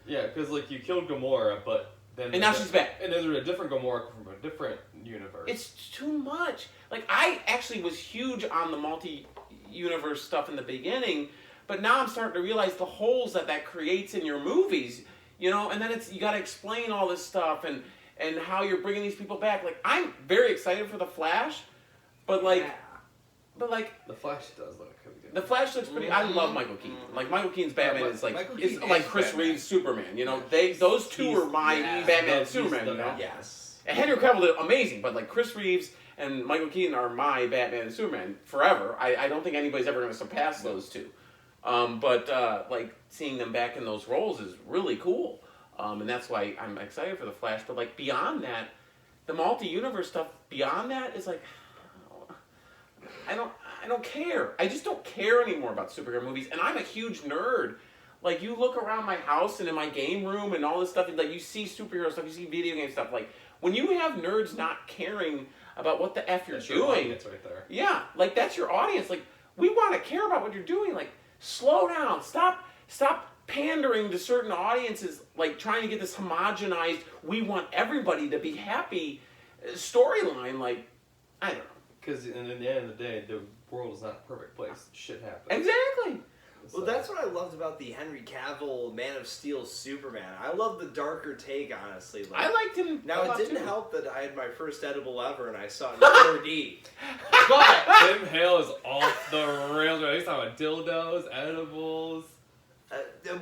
Yeah, because like you killed Gamora, but then And now she's back. And there's a different Gamora from a different universe. It's too much. Like, I actually was huge on the multi-universe stuff in the beginning, but now I'm starting to realize the holes that creates in your movies, you know, and then you got to explain all this stuff and how you're bringing these people back. Like, I'm very excited for The Flash, but like, the Flash does look good. The Flash looks pretty. I love Michael Keaton. Like, Michael Keaton's Batman is like Michael is Keaton like is Chris Batman. Reeves' Superman. You know, those two are my Batman and Superman. You know, Yes. and Henry Cavill did amazing, but like Chris Reeves and Michael Keaton are my Batman and Superman forever. I don't think anybody's ever going to surpass those two. But like seeing them back in those roles is really cool, and that's why I'm excited for the Flash. But like beyond that, the multi-universe stuff beyond that is like, I don't care. I just don't care anymore about superhero movies, and I'm a huge nerd. Like, you look around my house and in my game room and all this stuff, and like you see superhero stuff, you see video game stuff. Like, when you have nerds not caring about what the F you're doing, It's right there. yeah, like that's your audience. Like, we want to care about what you're doing. Like, slow down. Stop pandering to certain audiences. Like, trying to get this homogenized, we want everybody to be happy storyline. Like, I don't know. Because in the end of the day, the world is not a perfect place. Shit happens. Exactly. Well, that's what I loved about the Henry Cavill Man of Steel Superman. I love the darker take, honestly. Like, I liked him. now, a it lot, didn't too. help that I had my first edible ever and I saw it in 4D. But Tim Hale is off the rails. Right? He's talking about dildos, edibles.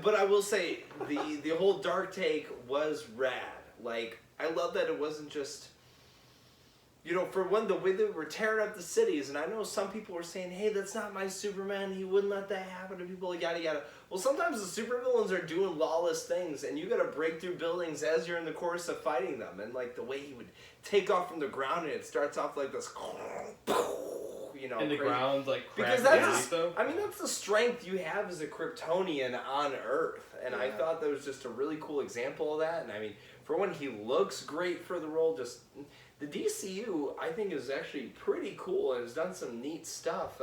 But I will say, the whole dark take was rad. Like, I love that it wasn't just, you know, for one, the way they were tearing up the cities, and I know some people were saying, hey, that's not my Superman, he wouldn't let that happen to people, yada yada. Well, sometimes the supervillains are doing lawless things, and you gotta break through buildings as you're in the course of fighting them, and like the way he would take off from the ground, and it starts off like this, you know, And the crazy. ground's like Because cracking that's, though. I mean, that's the strength you have as a Kryptonian on Earth, and I thought that was just a really cool example of that. And I mean, for one, he looks great for the role. Just the DCU, I think, is actually pretty cool and has done some neat stuff.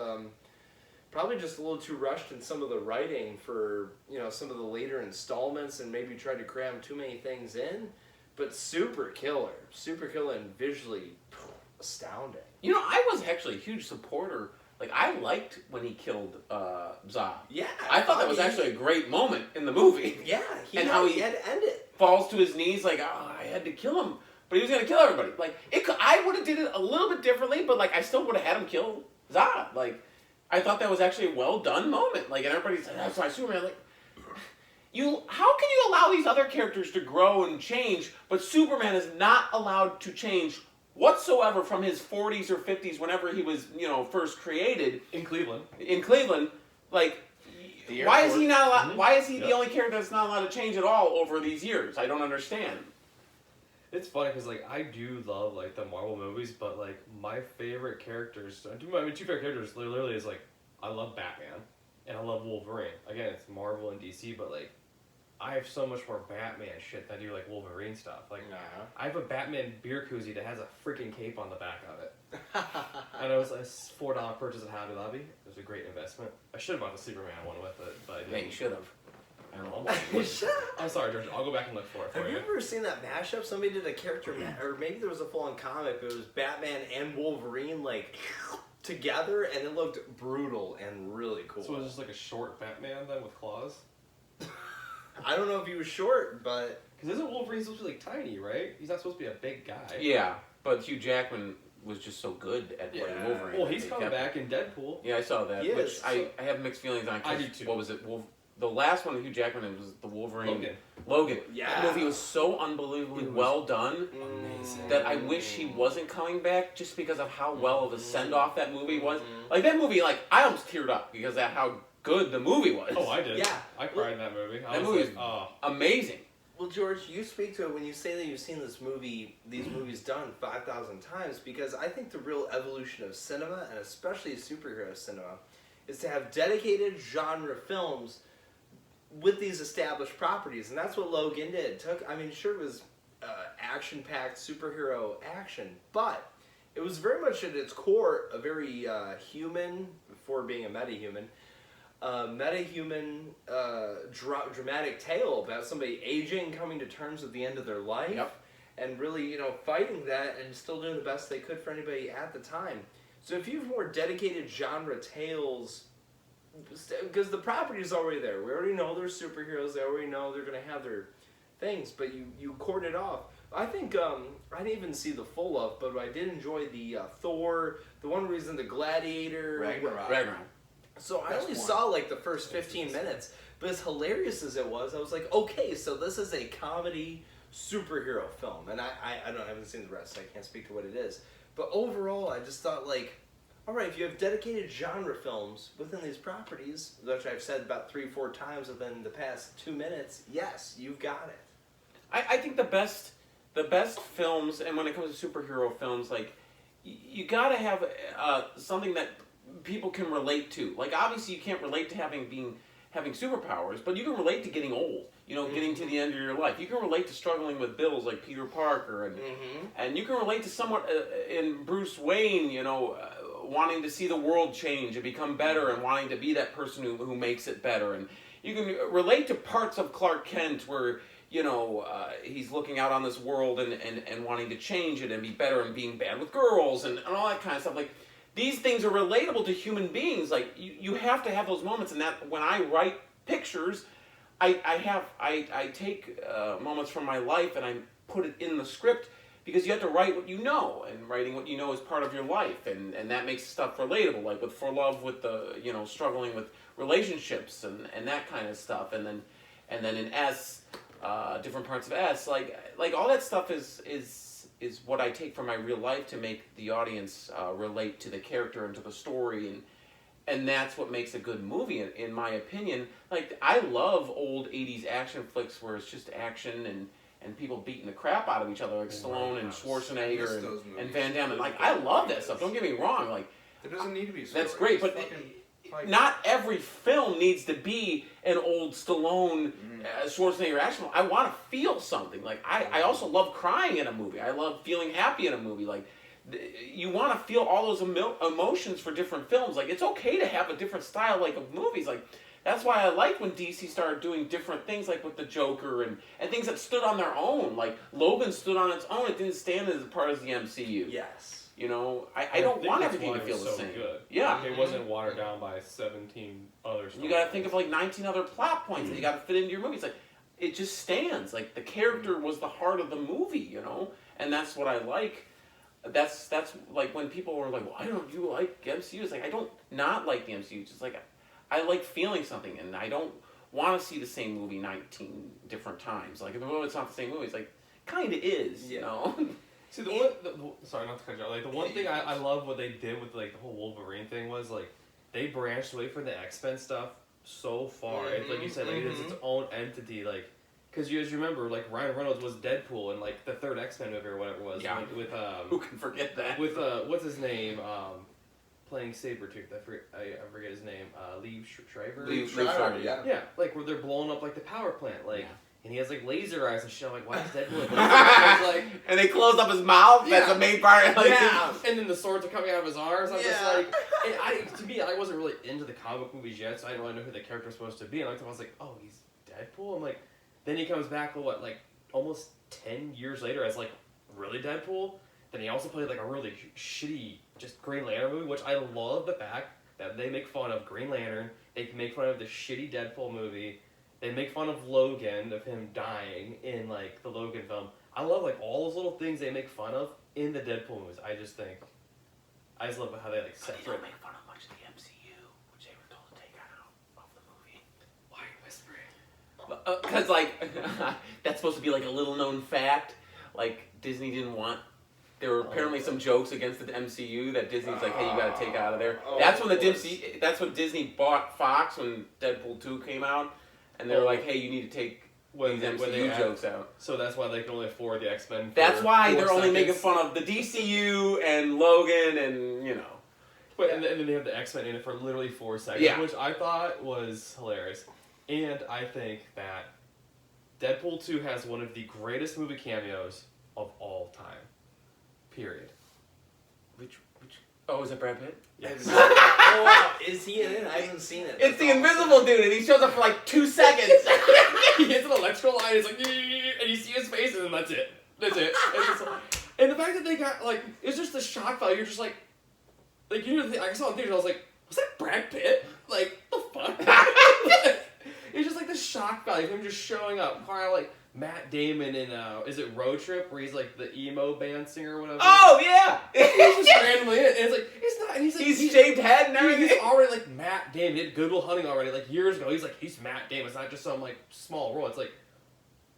Probably just a little too rushed in some of the writing for, you know, some of the later installments, and maybe tried to cram too many things in. But super killer, and visually astounding. You know, I was actually a huge supporter. Like, I liked when he killed Zod. Yeah, I thought that was actually a great moment in the movie. Yeah, he had to end it. Falls to his knees, like, oh, I had to kill him, but he was gonna kill everybody. Like, I would have did it a little bit differently, but like, I still would have had him kill Zod. Like, I thought that was actually a well done moment. Like, and everybody's like, that's my Superman. Like, how can you allow these other characters to grow and change, but Superman is not allowed to change whatsoever from his 40s or 50s, whenever he was, you know, first created In Cleveland. Like, why is he not allowed? Why is he the only character that's not allowed to change at all over these years? I don't understand. It's funny because like I do love like the Marvel movies, but like my favorite characters, my two favorite characters literally is like I love Batman and I love Wolverine. Again, it's Marvel and DC, but like I have so much more Batman shit than I do like Wolverine stuff. Like I have a Batman beer koozie that has a freaking cape on the back of it. And it was a $4 purchase at Hobby Lobby. It was a great investment. I should have bought the Superman one with it, but I didn't. Yeah, you should have. I don't know. I'm sorry, George. I'll go back and look for it for Have you. you ever seen that mashup? Somebody did a character, or maybe there was a full-on comic, but it was Batman and Wolverine, like, together, and it looked brutal and really cool. So it was just like a short Batman then with claws? I don't know if he was short, but... Because isn't Wolverine supposed to be like tiny, right? He's not supposed to be a big guy. Yeah, but Hugh Jackman was just so good at playing Wolverine. Well, he's coming back in Deadpool. Yeah, I saw that. He which is, I have mixed feelings on. I do too. What was it? The last one, Hugh Jackman, it was the Wolverine. Logan. Yeah. That movie was so unbelievably well done Amazing. that I wish he wasn't coming back just because of how well of a send-off that movie was. Like, that movie, like, I almost teared up because of how good the movie was. Oh, I did. Yeah. I cried in that movie. That movie was amazing. Well, George, you speak to it when you say that you've seen these movies done 5,000 times, because I think the real evolution of cinema, and especially superhero cinema, is to have dedicated genre films with these established properties, and that's what Logan did. Sure, it was action-packed superhero action, but it was very much at its core a very human, before being a meta-human, meta-human dramatic tale about somebody aging, coming to terms with the end of their life, and really, fighting that and still doing the best they could for anybody at the time. So if you have more dedicated genre tales, because the property is already there, we already know they're superheroes, they already know they're going to have their things, but you cordon it off. I think, I didn't even see the full of, but I did enjoy the Thor, the one reason, the Gladiator. Ragnarok. So I only saw like the first 15 minutes, but as hilarious as it was, I was like, okay, so this is a comedy superhero film, and I haven't seen the rest, so I can't speak to what it is. But overall, I just thought like, all right, if you have dedicated genre films within these properties, which I've said about 3-4 times within the past 2 minutes, yes, you've got it. I think the best films, and when it comes to superhero films, like you gotta have something that people can relate to. Like obviously you can't relate to having superpowers, but you can relate to getting old. Getting to the end of your life. You can relate to struggling with bills like Peter Parker, and you can relate to someone in Bruce Wayne. Wanting to see the world change and become better, and wanting to be that person who makes it better. And you can relate to parts of Clark Kent where he's looking out on this world and wanting to change it and be better, and being bad with girls and all that kind of stuff. Like these things are relatable to human beings. Like you have to have those moments, and that when I write pictures, I take moments from my life and I put it in the script, because you have to write what you know, and writing what you know is part of your life, and that makes stuff relatable. Like with For Love, with the struggling with relationships and that kind of stuff, and then in S, different parts of S, like all that stuff is what I take from my real life to make the audience relate to the character and to the story, and that's what makes a good movie, in my opinion. Like I love old 80s action flicks where it's just action and people beating the crap out of each other, like Stallone and Schwarzenegger and Van Damme. And like I love that stuff. Don't get me wrong. Like there doesn't need to be a story. That's great, but not every film needs to be an old Stallone, Schwarzenegger action film. I want to feel something. Like I also love crying in a movie. I love feeling happy in a movie. Like you want to feel all those emotions for different films. Like it's okay to have a different style, like of movies. Like that's why I liked when DC started doing different things, like with the Joker and things that stood on their own. Like Logan stood on its own; it didn't stand as part of the MCU. Yes. I don't want everything to feel the same. Good. Yeah, it wasn't watered down by 17 other stuff. You got to think of like 19 other plot points that you got to fit into your movie. It's like it just stands. Like the character was the heart of the movie, and that's what I like. That's like when people were like, "Why don't you like MCU?" It's like I don't not like the MCU. It's just like I like feeling something, and I don't want to see the same movie 19 different times. Like, if it's not the same movie, it's like, kind of is, See, sorry, not to cut you off. Like, the one thing I love what they did with, like, the whole Wolverine thing was, like, they branched away from the X-Men stuff so far. It's like you said, like, it is its own entity, like, because you guys remember, like, Ryan Reynolds was Deadpool in, like, the third X-Men movie or whatever it was. Yeah. Like, with, who can forget that? With, what's his name? Playing Sabretooth, I forget his name, Liev Schreiber? Liev Schreiber, yeah. Yeah, like, where they're blowing up, like, the power plant, like, and he has, like, laser eyes and shit. I'm like, why is Deadpool like, and they closed up his mouth, that's the main part. Like, and then the swords are coming out of his arms. I'm just like, to me, I wasn't really into the comic book movies yet, so I didn't really know who the character was supposed to be, and I was like, oh, he's Deadpool? I'm like, then he comes back, what, like, almost 10 years later as, like, really Deadpool? Then he also played, like, a really shitty, just Green Lantern movie, which I love the fact that they make fun of Green Lantern. They make fun of the shitty Deadpool movie. They make fun of Logan, of him dying in, like, the Logan film. I love, like, all those little things they make fun of in the Deadpool movies. I just love how they, like, separate. They don't make fun of much of the MCU, which they were told to take out of the movie. Why are you whispering? Because, like, that's supposed to be, like, a little-known fact. Like, Disney didn't want... There were apparently some jokes against the MCU that Disney's like, hey, you got to take out of there. That's when Disney bought Fox when Deadpool 2 came out, and they were like, hey, you need to take these MCU jokes out. So that's why they can only afford the X-Men. That's why they're only making fun of the DCU and Logan and, But and then they have the X-Men in it for literally 4 seconds, which I thought was hilarious. And I think that Deadpool 2 has one of the greatest movie cameos of all time. Period. Which Oh, is it Brad Pitt? Yes. Oh wow, is he in it? I haven't seen it. It's the invisible dude, and he shows up for like 2 seconds. He hits an electrical line, it's like, and you see his face, and then that's it. That's it. It's just, and the fact that they got, like, it's just the shock value. You're just like you know, I saw it in theaters, I was like, was that Brad Pitt? Like, the fuck? It's just like the shock value of him just showing up. Kind of like Matt Damon in, is it Road Trip, where he's like the emo band singer or whatever? Oh, yeah! He's just randomly in it, and it's like, it's not, and he's like, He's shaved head and everything. he's already like Matt Damon. He did Good Will Hunting already, like years ago. He's Matt Damon. It's not just some like small role. It's like,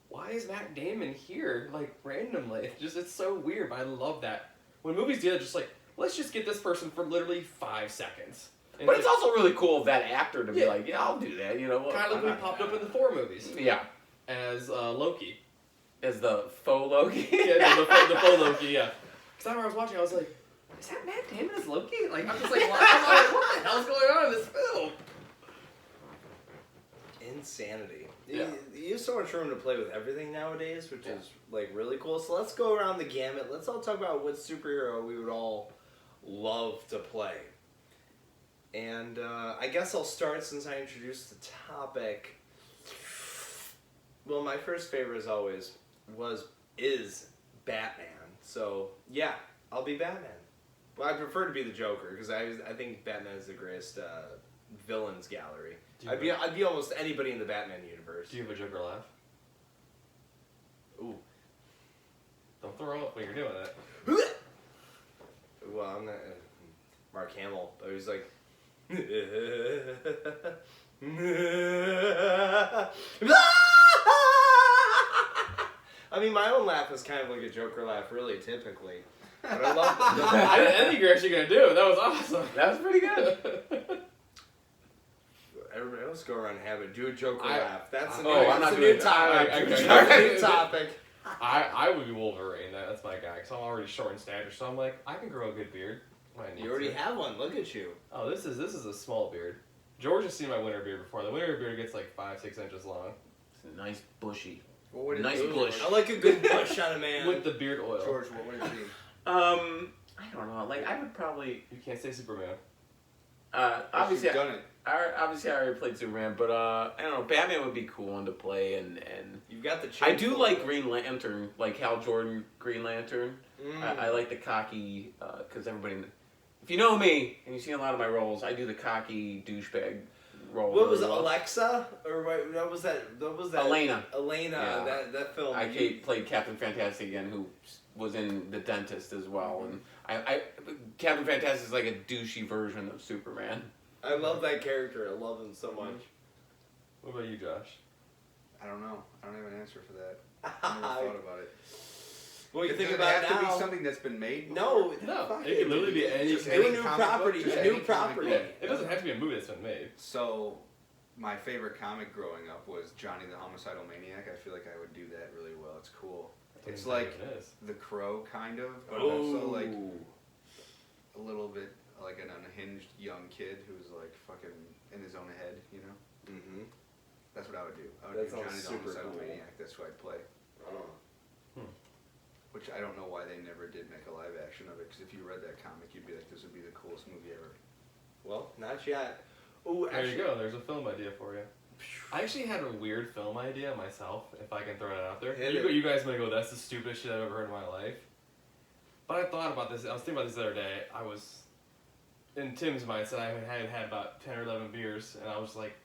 why is Matt Damon here like randomly? It's so weird. But I love that when movies do that. Just like, let's just get this person for literally 5 seconds. And But it's also really cool of that actor to be like, yeah, I'll do that. You know what? kind of like when he popped up in the Thor movies Yeah, as Loki. as the faux Loki. Yeah, the faux Loki. Yeah. Because I remember I was watching, I was like, is that Matt Damon as Loki? Like, I'm just like, what the hell's going on in this film? Insanity. Yeah. You have so much room to play with everything nowadays, which is like really cool. So let's go around the gamut. Let's all talk about what superhero we would all love to play. And I guess I'll start since I introduced the topic. Well, my first favorite as always is Batman. So yeah, I'll be Batman. Well, I prefer to be the Joker because I think Batman is the greatest villains gallery. I'd be almost anybody in the Batman universe. Do you have a Joker laugh? Ooh. Don't throw up when you're doing it. Well, I'm not Mark Hamill, but he's like. I mean, my own laugh is kind of like a Joker laugh, really, typically. But I love I didn't think you were actually gonna do it. That was awesome. That was pretty good. Everybody else go around and have it. Do a Joker laugh. That's I'm not a doing new that. topic. Okay. That's a new topic. I would be Wolverine. That's my guy. Cause I'm already short in stature, so I'm like, I can grow a good beard. When I need You already to. have one. Look at you. Oh, this is a small beard. George has seen my winter beard before. The winter beard gets like 5-6 inches long. It's a nice bushy. What would it Nice be? bush. I like a good bush on a man. With the beard oil. George, what would it be? I don't know. Like, I would probably. You can't say Superman. Obviously, You've done it. I already played Superman, but I don't know. Batman would be cool one to play, and You've got the. I do like Green Lantern, like Hal Jordan Green Lantern. Mm. I like the cocky, because everybody. If you know me and you see a lot of my roles, I do the cocky douchebag role. What was it, really well. Alexa? Or what was that? What was that? Elena. Elena. Yeah. That film. Played Captain Fantastic again, who was in The Dentist as well, and Captain Fantastic is like a douchey version of Superman. I love that character. I love him so much. What about you, Josh? I don't know. I don't have an answer for that. I never thought about it. Well, you Does think it about have now. to be something that's been made? No, No, fuck it could literally be any. Just Do any a new comic book, property. just A any new comic property. book. It doesn't have to be a movie that's been made. So, my favorite comic growing up was Johnny the Homicidal Maniac. I feel like I would do that really well. It's cool. It's like The Crow, kind of, but also like a little bit like an unhinged young kid who's like fucking in his own head, you know? Mm-hmm. That's what I would do. I would That do sounds Johnny the super Homicidal cool. Maniac. That's who I'd play. Which I don't know why they never did make a live action of it, because if you read that comic, you'd be like, this would be the coolest movie ever. Well, not yet. Oh, There you go. There's a film idea for you. I actually had a weird film idea myself, if I can throw it out there. You guys may go, that's the stupidest shit I've ever heard in my life. But I thought about this. I was thinking about this the other day. I was, in Tim's mindset, I had about 10 or 11 beers, and I was like,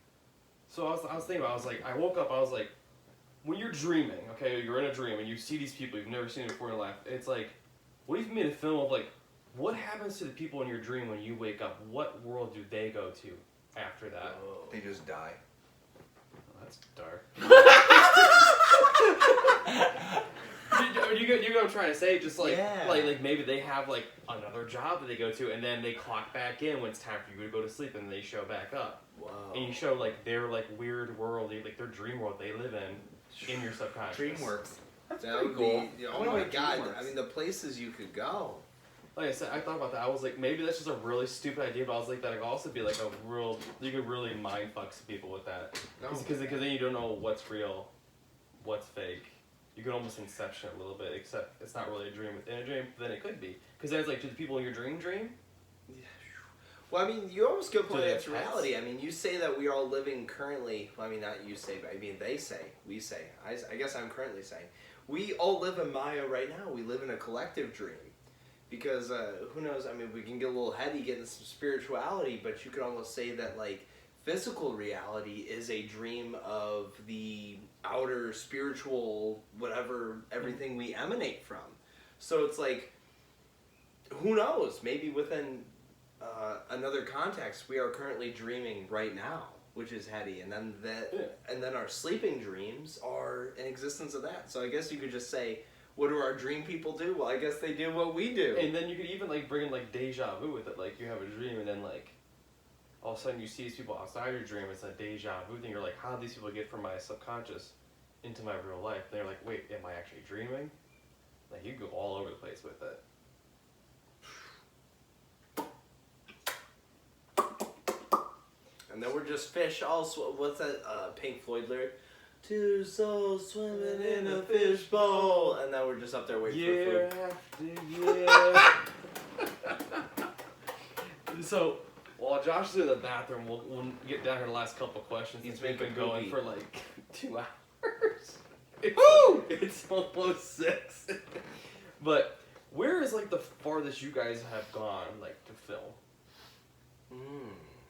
so I was thinking about, I woke up, I was like, when you're dreaming, okay, you're in a dream, and you see these people you've never seen before in your life, it's like, what if you made a film of, like, what happens to the people in your dream when you wake up? What world do they go to after that? They just die. Oh, that's dark. You get what I'm trying to say? Just like, Yeah. like maybe they have like another job that they go to, and then they clock back in when it's time for you to go to sleep, and they show back up. Wow. And you show like their like weird world, like their dream world they live in your subconscious. DreamWorks. That's That pretty would cool. be, I oh wonder my what god, DreamWorks. I mean the places you could go. Like I said, I thought about that. I was like, maybe that's just a really stupid idea, but I was like, that could also be like a real, you could really mind fuck some people with that. Because then you don't know what's real, what's fake. You could almost inception it a little bit, except it's not really a dream within a dream, but then it could be. Because then it's like, do the people in your dream? Well, I mean, you almost go point they into have pets? reality. I mean, you say that we are all living currently. Well, I mean, not you say, but I mean, they say, we say. I guess I'm currently saying. We all live in Maya right now. We live in a collective dream. Because, who knows, I mean, we can get a little heady, get into some spirituality, but you could almost say that, like, physical reality is a dream of the outer spiritual, whatever, everything we emanate from. So it's like, who knows, maybe within another context, we are currently dreaming right now, which is heady, and then and then our sleeping dreams are an existence of that. So I guess you could just say, what do our dream people do? Well, I guess they do what we do. And then you could even like bring in like deja vu with it. Like you have a dream, and then like all of a sudden you see these people outside your dream. It's a deja vu thing. You're like, how did these people get from my subconscious into my real life? And they're like, wait, am I actually dreaming? Like you go all over the place with it. And then we're just fish. Also, what's that Pink Floyd lyric? Two souls swimming in a fishbowl. And then we're just up there waiting for food. So while Josh is in the bathroom, we'll get down here the last couple questions. He's We've been making going poopy. for like 2 hours. Woo! It's almost 6. But where is like the farthest you guys have gone like to film?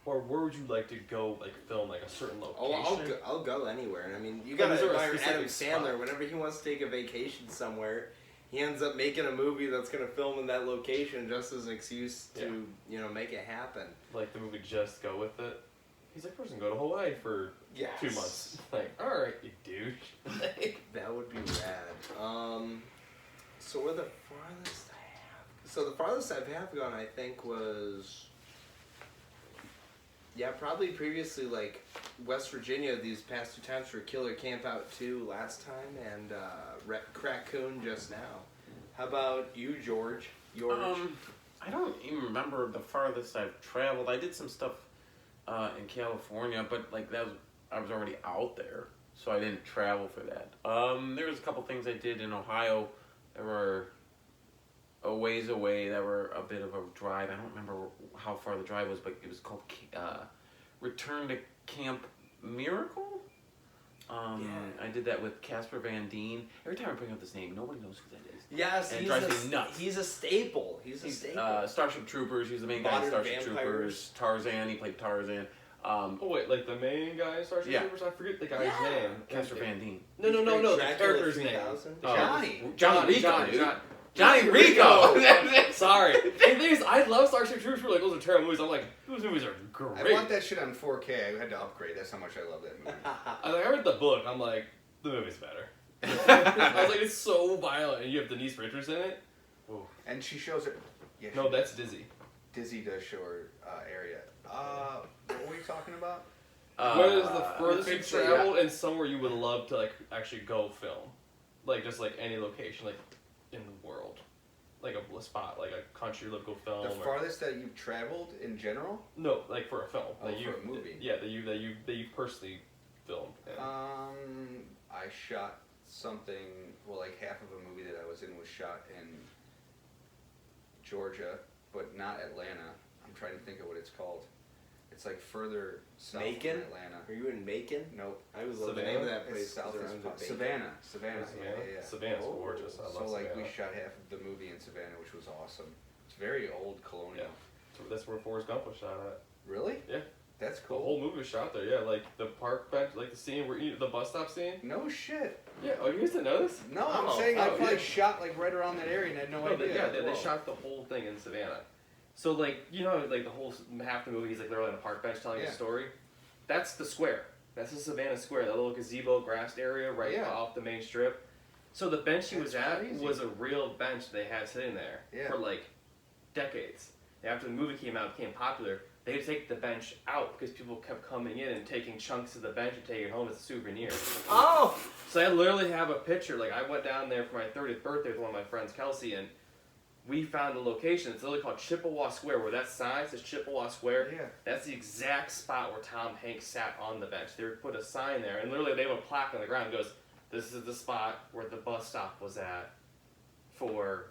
Or where would you like to go, like film like a certain location? I'll go anywhere. And I mean, you gotta is there a admire Adam specific Sandler. spot? Whenever he wants to take a vacation somewhere, he ends up making a movie that's gonna film in that location just as an excuse to make it happen. Like the movie Just Go With It. He's like, we're just gonna go to Hawaii for Yes. 2 months. Like, all right, you douche. That would be rad. So where the farthest I have? So the farthest I have gone, I think, was. Yeah, probably previously, like, West Virginia these past 2 times for Killer Camp Out 2 last time, and Raccoon just now. How about you, George? I don't even remember the farthest I've traveled. I did some stuff in California, but like I was already out there, so I didn't travel for that. There was a couple things I did in Ohio that were a ways away, that were a bit of a drive. I don't remember how far the drive was, but it was called Return to Camp Miracle. I did that with Casper Van Dien. Every time I bring up this name, nobody knows who that is. Yes, And it drives me nuts. He's a staple. He's a staple. Starship Troopers. He was the main guy in Modern Starship Vampires. Troopers. Tarzan. He played Tarzan. Oh wait, like the main guy in Starship Yeah. Troopers? I forget the guy's name. Casper Van Dien. No, the Dracula character's name. 3000? Johnny Rico, dude. John. Johnny Rico. Sorry. And the thing is, I love Starship Troopers. Like, those are terrible movies. I'm like, those movies are great. I want that shit on 4K. I had to upgrade. That's how much I love that movie. I read the book. I'm like, the movie's better. I was like, it's so violent, and you have Denise Richards in it. Ooh. And she shows her. Yeah, No, that's Dizzy. Dizzy does show her area. What were you talking about? What is the furthest we you've could say, traveled and somewhere you would love to like actually go film? Like just like any location, like in the world, like a spot, like a country you'd love to go film. The farthest that you've traveled in general? No, like for a film. Oh, that for a movie. Yeah, that you personally filmed. I shot something. Well, like half of a movie that I was in was shot in Georgia, but not Atlanta. I'm trying to think of what it's called. It's like further south Macon? than Atlanta. Are you in Macon? Nope. I was love the name of that It's place. south Savannah. of Savannah. Savannah. Yeah. Savannah's Oh. gorgeous. I love So like Savannah. we shot half of the movie in Savannah, which was awesome. It's very old colonial. Yeah. So that's where Forrest Gump was shot at. Really? Yeah. That's The cool. whole movie was shot there. Yeah, like the park bench, like the scene where the bus stop scene. No shit. Yeah. Oh, you guys didn't know this? No, I'm Oh, saying I oh, probably yeah. shot like right around that area and had no No, idea. they shot the whole thing in Savannah. So like like the whole half the movie, he's like literally on a park bench telling a story. That's the square. That's the Savannah Square, that little gazebo grassed area right off the main strip. So the bench he was at was a real bench they had sitting there for like decades. After the movie came out, became popular, they had to take the bench out because people kept coming in and taking chunks of the bench and taking it home as a souvenir. Oh! So I literally have a picture. Like I went down there for my 30th birthday with one of my friends, Kelsey, and we found a location. It's literally called Chippewa Square, where that sign says Chippewa Square. Yeah. That's the exact spot where Tom Hanks sat on the bench. They put a sign there, and literally they have a plaque on the ground that goes, "This is the spot where the bus stop was at for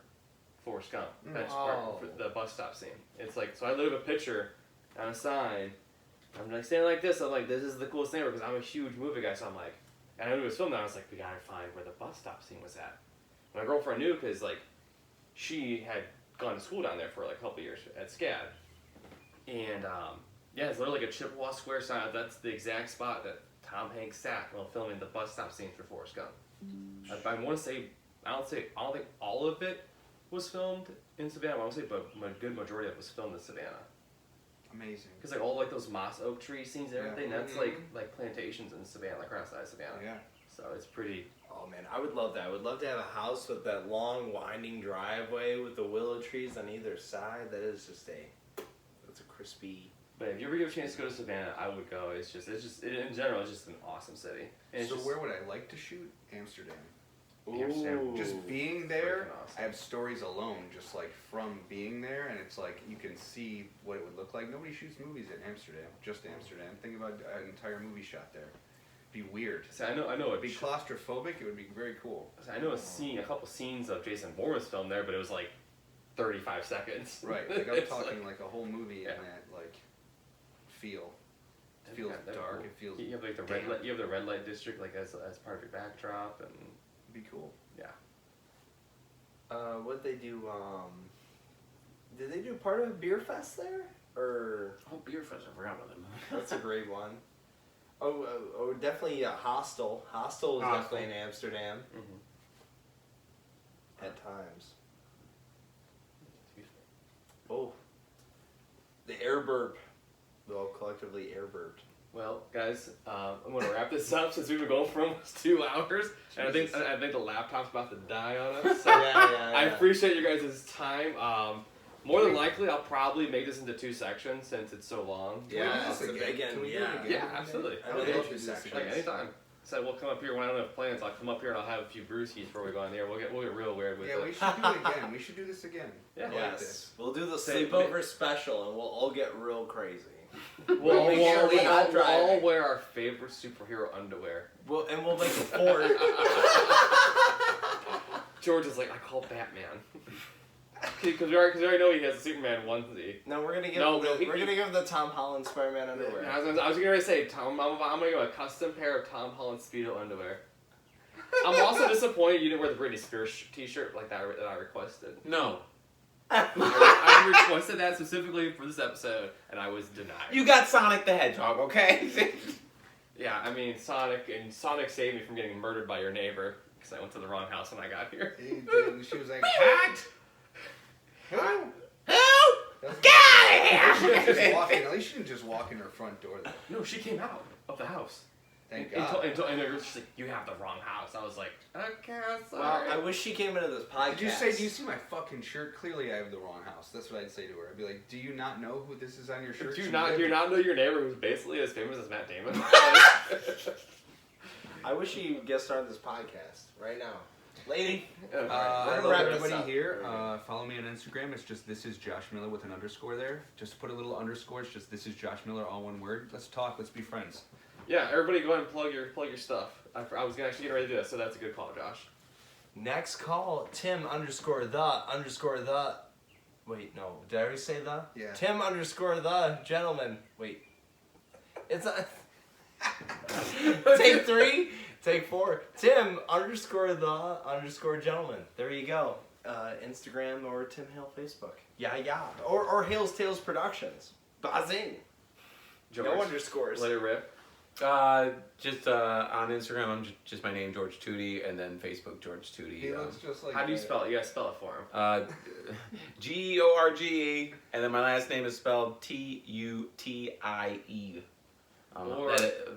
Forrest Gump. That's part for the bus stop scene. It's like, so I live a picture on a sign. I'm like standing like this. I'm like, this is the coolest thing ever because I'm a huge movie guy. So I'm like, and I knew it was filmed. I was like, we gotta find where the bus stop scene was at. My girlfriend knew because like, she had gone to school down there for like a couple years at SCAD, and yeah, it's literally like a Chippewa Square sign. That's the exact spot that Tom Hanks sat while filming the bus stop scene for Forrest Gump. I want to say, I don't think all of it was filmed in Savannah. I want to say, but a good majority of it was filmed in Savannah. Amazing. Because like all like those moss oak tree scenes and everything, that's like plantations in Savannah, like right outside Savannah. Yeah. So it's pretty. Oh man, I would love that. I would love to have a house with that long winding driveway with the willow trees on either side. That is just that's a crispy. But if you ever get a chance to go to Savannah, I would go. It's just in general, it's just an awesome city. And So where would I like to shoot? Amsterdam. Amsterdam. Just being there, Freaking awesome. I have stories alone, just like from being there, and it's like you can see what it would look like. Nobody shoots movies in Amsterdam, just Amsterdam. Think about an entire movie shot there. It'd be weird. See, I know It'd be claustrophobic. It would be very cool. I know a couple scenes of Jason Bourne's film there, but it was like 35 seconds. Right. Like I'm It's talking like a whole movie Yeah. in that like feel. It feels that'd be dark. cool. It feels. You have like the red light. You have the red light district like as part of your backdrop, and It'd be cool. What'd they do? Did they do part of Beer Fest there? Or Beer Fest, I forgot about them. that's a great one. Oh, definitely Hostel. Hostel is definitely in Amsterdam at times. Oh, the air burp. We all collectively air burped. well, guys, I'm gonna wrap this up since we've been going for almost 2 hours, and I think the laptop's about to die on us. So Yeah. I appreciate you guys' time. More than likely, I'll probably make this into 2 sections since it's so long. Yeah, Can we do this again? Can we do it yeah. again? Yeah, absolutely. I would Okay. love to do this Like again. anytime. So we'll come up here when I don't have plans. I'll come up here and I'll have a few brewskis before we go in there. We'll get real weird with Yeah, it. we should do it again. We should do this again. Yeah. I like Yes, this. we'll do the Say- sleepover special, and we'll all get real crazy. We'll make sure we're not all driving. wear our favorite superhero underwear. We'll make a fort. George is like, I call Batman. Because we already know he has a Superman onesie. No, we're gonna give No, we're gonna give the Tom Holland Spider-Man underwear. I was gonna say, I'm gonna go a custom pair of Tom Holland Speedo underwear. I'm also disappointed you didn't wear the Britney Spears t-shirt like that I requested. No. I requested that specifically for this episode, and I was denied. You got Sonic the Hedgehog, okay? Yeah, I mean, Sonic saved me from getting murdered by your neighbor, because I went to the wrong house when I got here. And she was like, "What? Who? Who? Get out of She here! didn't just walk in. At least she didn't just walk in her front door, though. No, she came out of the house. Thank And God. she's like, you have the wrong house. I was like, okay, I'm Well, sorry. I wish she came into this podcast. Did you say, do you see my fucking shirt? Clearly I have the wrong house. That's what I'd say to her. I'd be like, do you not know who this is on your shirt? Do you She not lived- know your neighbor who's basically as famous as Matt Damon? I wish she would guest star on this podcast right now, lady. Alright, we're hello gonna wrap this everybody up. here. Follow me on Instagram. It's just this is Josh Miller with an underscore there. Just put a little underscore. It's just this is Josh Miller, all one word. Let's talk. Let's be friends. Yeah, everybody go ahead and plug your stuff. I was actually getting ready to do that, so that's a good call, Josh. Next call, Tim _the. Wait, no. Did I already say the? Yeah. Tim _the gentleman. Wait. It's a. Take 3. Take 4. Tim _the _gentleman. There you go. Instagram or Tim Hale Facebook. Yeah. Or Hale's Tales Productions. Bazing. George, No underscores. let it rip. Just on Instagram, I'm just my name, George Tootie, and then Facebook, George Tootie. He looks just like. How do you that. spell it? You gotta spell it for him. George, and then my last name is spelled Tutie. Or-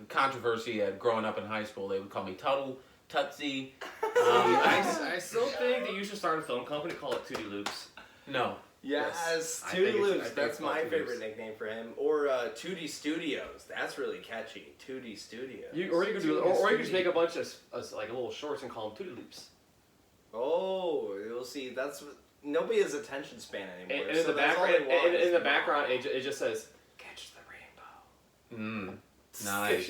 Controversy growing up in high school, they would call me Tuttle, Tootsie. I still think that you should start a film company, call it Tootie Loops. No. Yes, I think Tootie it's- I Loops. think That's it's called my Tootie favorite Loops. nickname for him. Or Tootie Studios. That's really catchy. Tootie Studios. You could do, or you could just make a bunch of like little shorts and call them Tootie Loops. Oh, you'll see. That's what, nobody has attention span anymore. And in so the that's all background, they want in is the the background, bomb. it just says, "Catch the rainbow." Nice.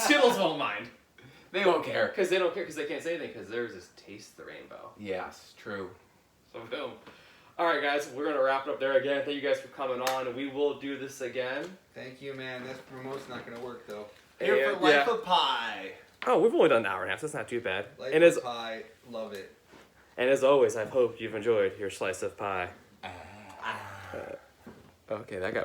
Skittles won't mind They won't care. because they don't care because they can't say anything because theirs is taste the rainbow. Yes, true. So boom. All right, guys, we're gonna wrap it up there again. Thank you guys for coming on. We will do this again. Thank you, man. This promote's not gonna work though. Here for Life of Pi. Oh, we've only done an hour and a half. So that's not too bad. Life and of Pi, love it. And as always, I hope you've enjoyed your slice of pie. Okay, that got